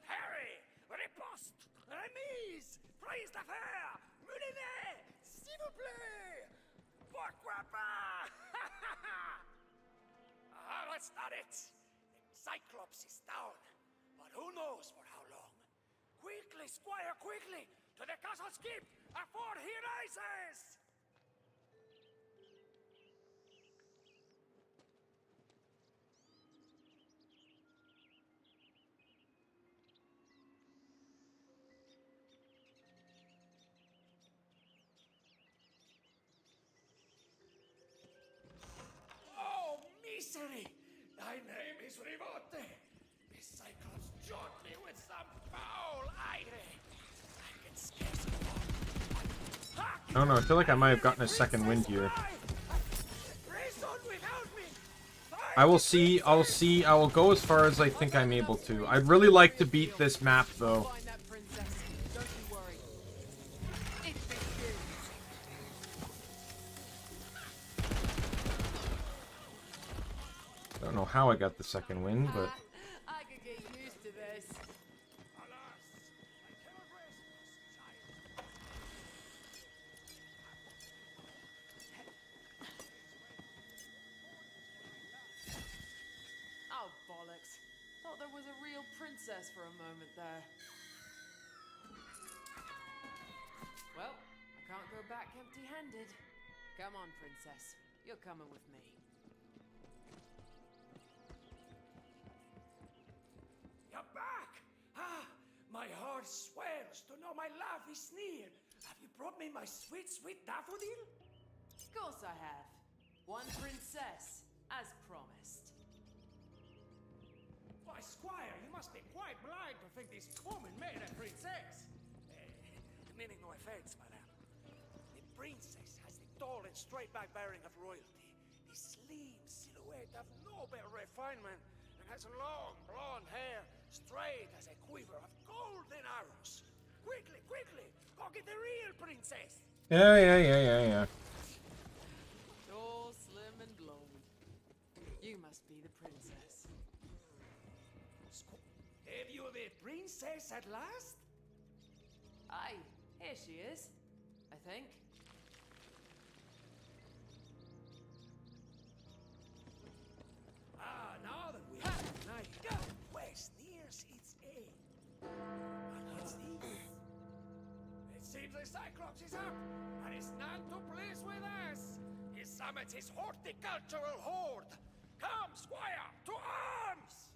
Harry, riposte, remise, prise d'affaires, moulinet, s'il vous plaît! Pourquoi pas? That's not it. The Cyclops is down, but who knows for how long? Quickly, Squire, quickly! To the castle's keep, afore he rises! Oh, misery! Thy name is Rivote! The Cyclops jaunt me with some foul ire! I can scarce go on. I don't know, I feel like I might have gotten a second wind here. I will see, I will go as far as I think I'm able to. I'd really like to beat this map though. I don't know how I got the second win, but I could get used to this. Oh, bollocks. Thought there was a real princess for a moment there. Well, I can't go back empty-handed. Come on, princess. You're coming with me. You're back! Ah, my heart swells to know my love is near. Have you brought me my sweet, sweet daffodil? Of course I have. One princess, as promised. Why, Squire, you must be quite blind to think this woman made a princess. Meaning no offense, madame. The princess has the tall and straight-back bearing of royalty, the slim silhouette of noble refinement, and has long blonde hair, straight as a quiver of golden arrows. Quickly, quickly, go get the real princess. yeah. Tall, slim, and blonde. You must be the princess. Have you the princess at last? Aye, here she is. I think. Ah, now that we have the night, west nears its aim. And what's this? It seems the Cyclops is up, and is none to please with us. He summons his horticultural horde. Come, Squire, to arms!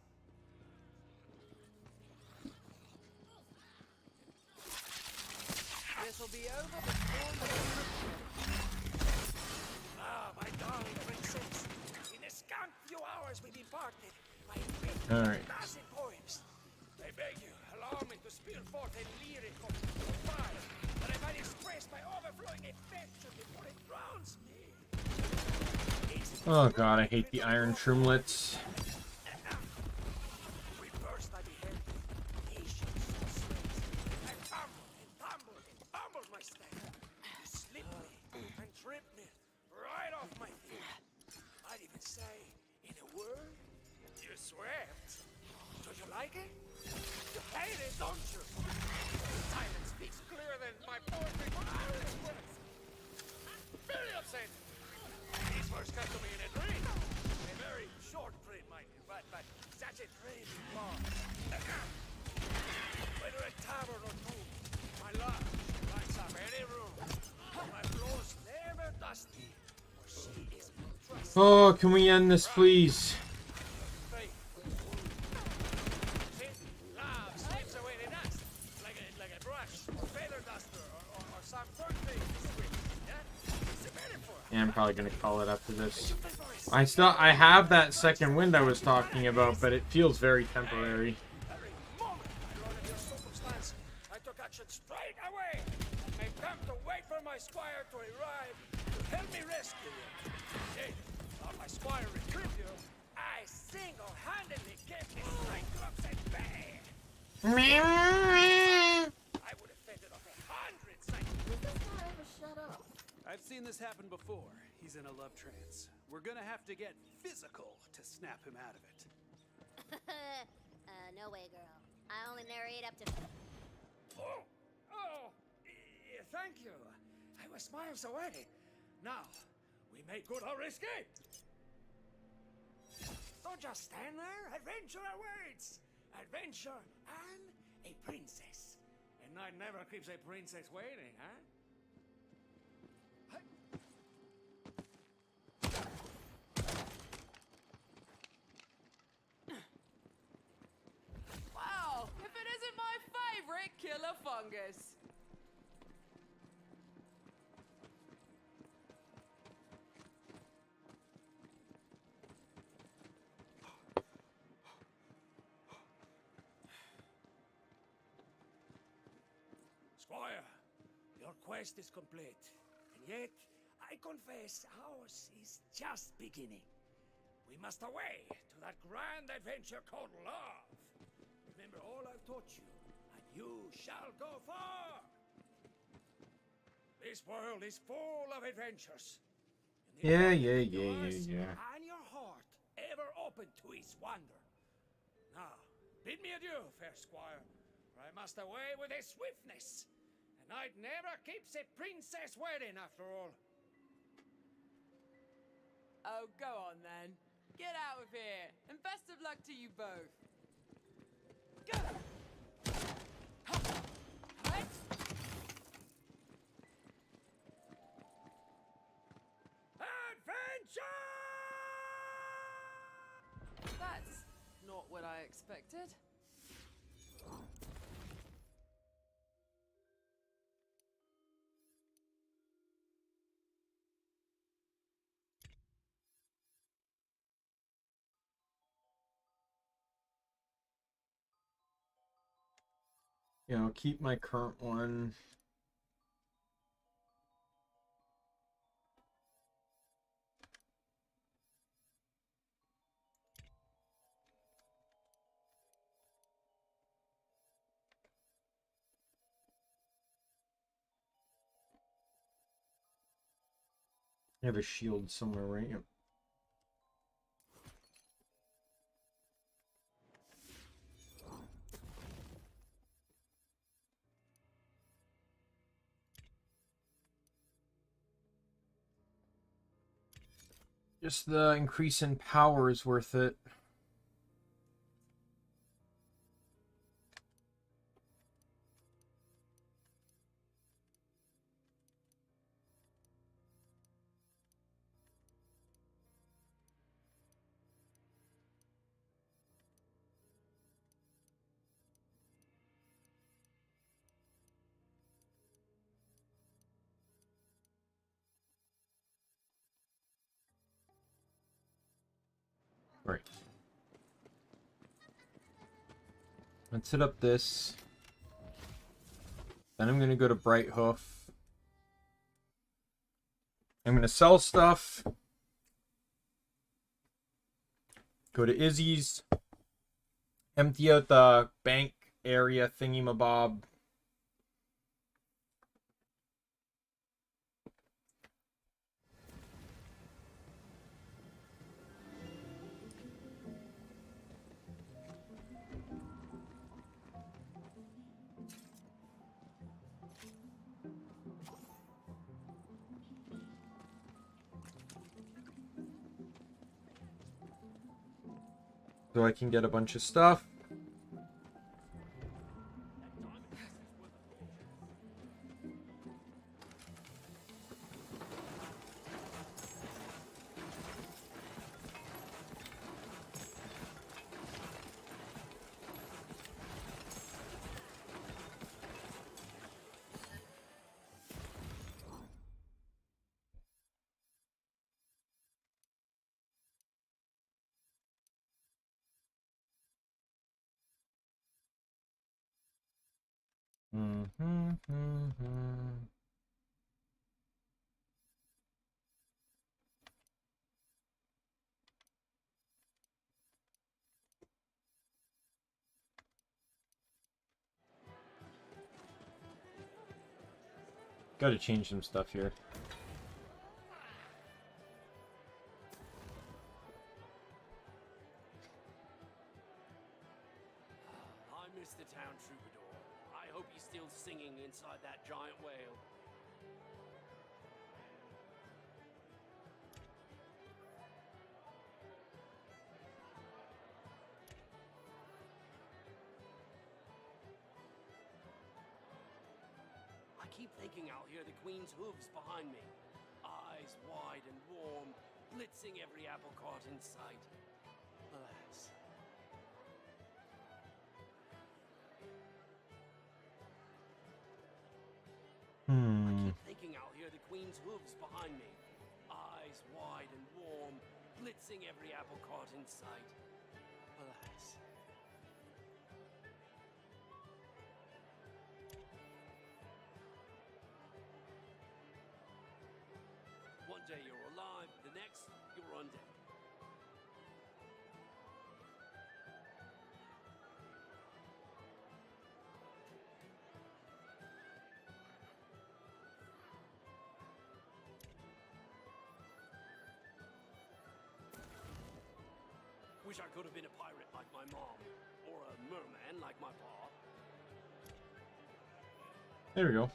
This will be over before Ah, my darling princess. In a scant few hours we departed. All right. Massive poems. I beg you, allow me to spill forth a lyrical fire that I might express my overflowing affection before it drowns me. Oh god, I hate the iron shroomlets. We burst I beheld nations so sweet. I tumbled my step. You slipped me and tripped me right off my feet. I'd even say, in a word, you swept. Do you like it? hate it, don't you? Silence speaks clearer than my poetry for Irish words. Very upset. These words come to me in a dream. A very short dream, mind you, but such a dream is long. Whether a tavern or two, my love lights up any room. My floor's never dusty, for she is trusted. Oh, can we end this, please? Love sweeps away the dust, like a brush, or feather duster, or some birthday sweep. Yeah? It's a metaphor. Yeah, I'm probably gonna call it after this. I have that second wind I was talking about, but it feels very temporary. Every moment I learned of your circumstance, I took action straight away. Made time to wait for my squire to arrive to help me rescue you. Yet, while my squire retrieved you, I single-handedly kept this strike clubs at bay. I would have fended off 100 snakes. Does this guy ever shut up? I've seen this happen before. He's in a love trance. We're gonna have to get physical to snap him out of it. No way, girl. I only narrate up to... Thank you. I was miles away. Now, we make good our escape. Don't just stand there. Adventure awaits. Adventure and a princess. And night never keeps a princess waiting, huh? Wow, if it isn't my favorite killer fungus. Squire, your quest is complete. And yet, I confess ours is just beginning. We must away to that grand adventure called love. Remember all I've taught you, and you shall go far. This world is full of adventures. Yeah. And your heart ever open to its wonder. Now, bid me adieu, fair squire, for I must away with a swiftness. And I'd never keeps a princess waiting after all. Oh, go on then. Get out of here, and best of luck to you both. Go! Adventure! That's not what I expected. Yeah, I'll keep my current one. I have a shield somewhere, right? Yep. Just the increase in power is worth it. Right. Let's hit up this. Then I'm going to go to Bright Hoof. I'm going to sell stuff. Go to Izzy's. Empty out the bank area thingy-mabob. So I can get a bunch of stuff. Got to change some stuff here. I miss the town troubadour. I hope he's still singing inside that giant whale. I keep thinking I'll hear the Queen's hooves behind me. Eyes wide and warm, blitzing every apple cart in sight. Alas. I keep thinking I'll hear the Queen's hooves behind me. Eyes wide and warm, blitzing every apple cart in sight. Alas. One day you're alive, the next you're undead. Wish I could have been a pirate like my mom, or a merman like my pa. There we go.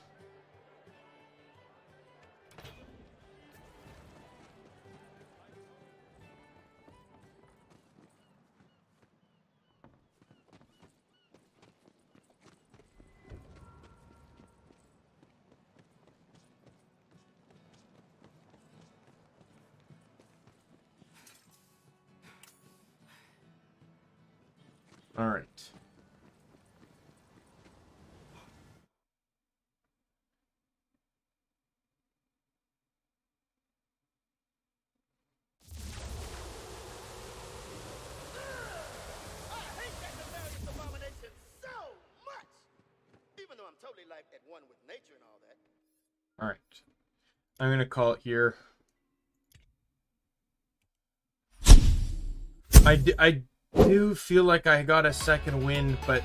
All right. I hate that nefarious abomination so much! Even though I'm totally like at one with nature and all that. All right. I'm going to call it here. I do feel like I got a second wind, but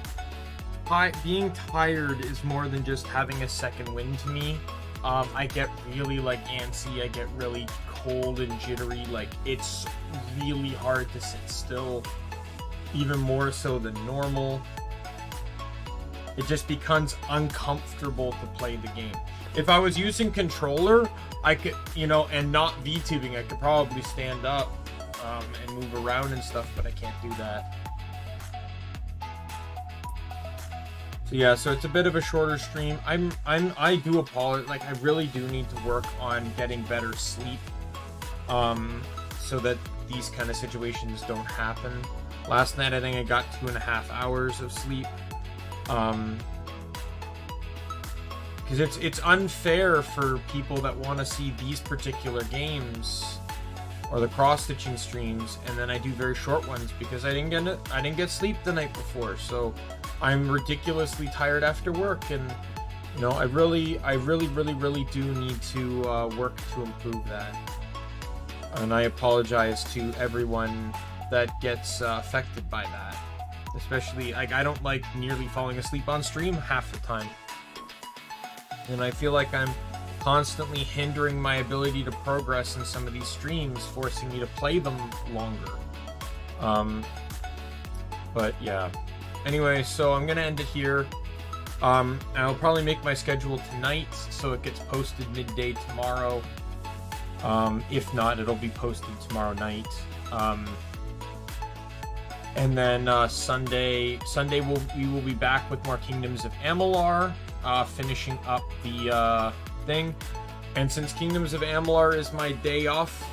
being tired is more than just having a second wind to me. I get really like antsy, I get really cold and jittery, like it's really hard to sit still, even more so than normal. It just becomes uncomfortable to play the game. If I was using controller, I could, you know, and not VTubing, I could probably stand up and move around and stuff, but I can't do that. So yeah, so it's a bit of a shorter stream. I do apologize. Like, I really do need to work on getting better sleep, so that these kind of situations don't happen. Last night, I think I got 2.5 hours of sleep. Because it's unfair for people that want to see these particular games or the cross-stitching streams, and then I do very short ones because I didn't get sleep the night before, so I'm ridiculously tired after work, and you know, I really do need to work to improve that. And I apologize to everyone that gets affected by that. Especially, like, I don't like nearly falling asleep on stream half the time. And I feel like I'm constantly hindering my ability to progress in some of these streams, forcing me to play them longer. But yeah. Anyway, so I'm gonna end it here. I'll probably make my schedule tonight, so it gets posted midday tomorrow. If not, it'll be posted tomorrow night. And then Sunday we will be back with more Kingdoms of Amalur, finishing up the thing. And since Kingdoms of Amalur is my day off,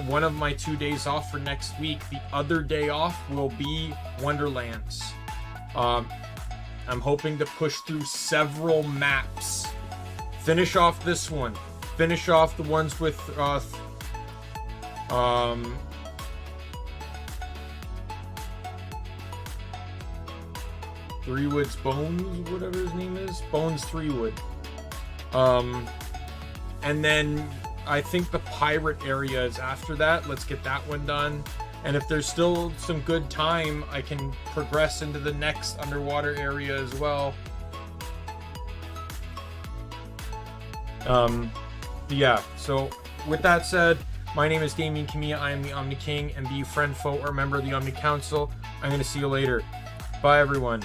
one of my 2 days off for next week, the other day off will be Wonderlands. I'm hoping to push through several maps. Finish off this one. Finish off the ones with Threewood's Bones, whatever his name is. Bones Threewood. And then I think the pirate area is after that. Let's get that one done. And if there's still some good time, I can progress into the next underwater area as well. Yeah, so with that said, my name is Daimien Kamiya, I am the Omni King, and be you friend, foe, or member of the Omni Council. I'm going to see you later. Bye, everyone.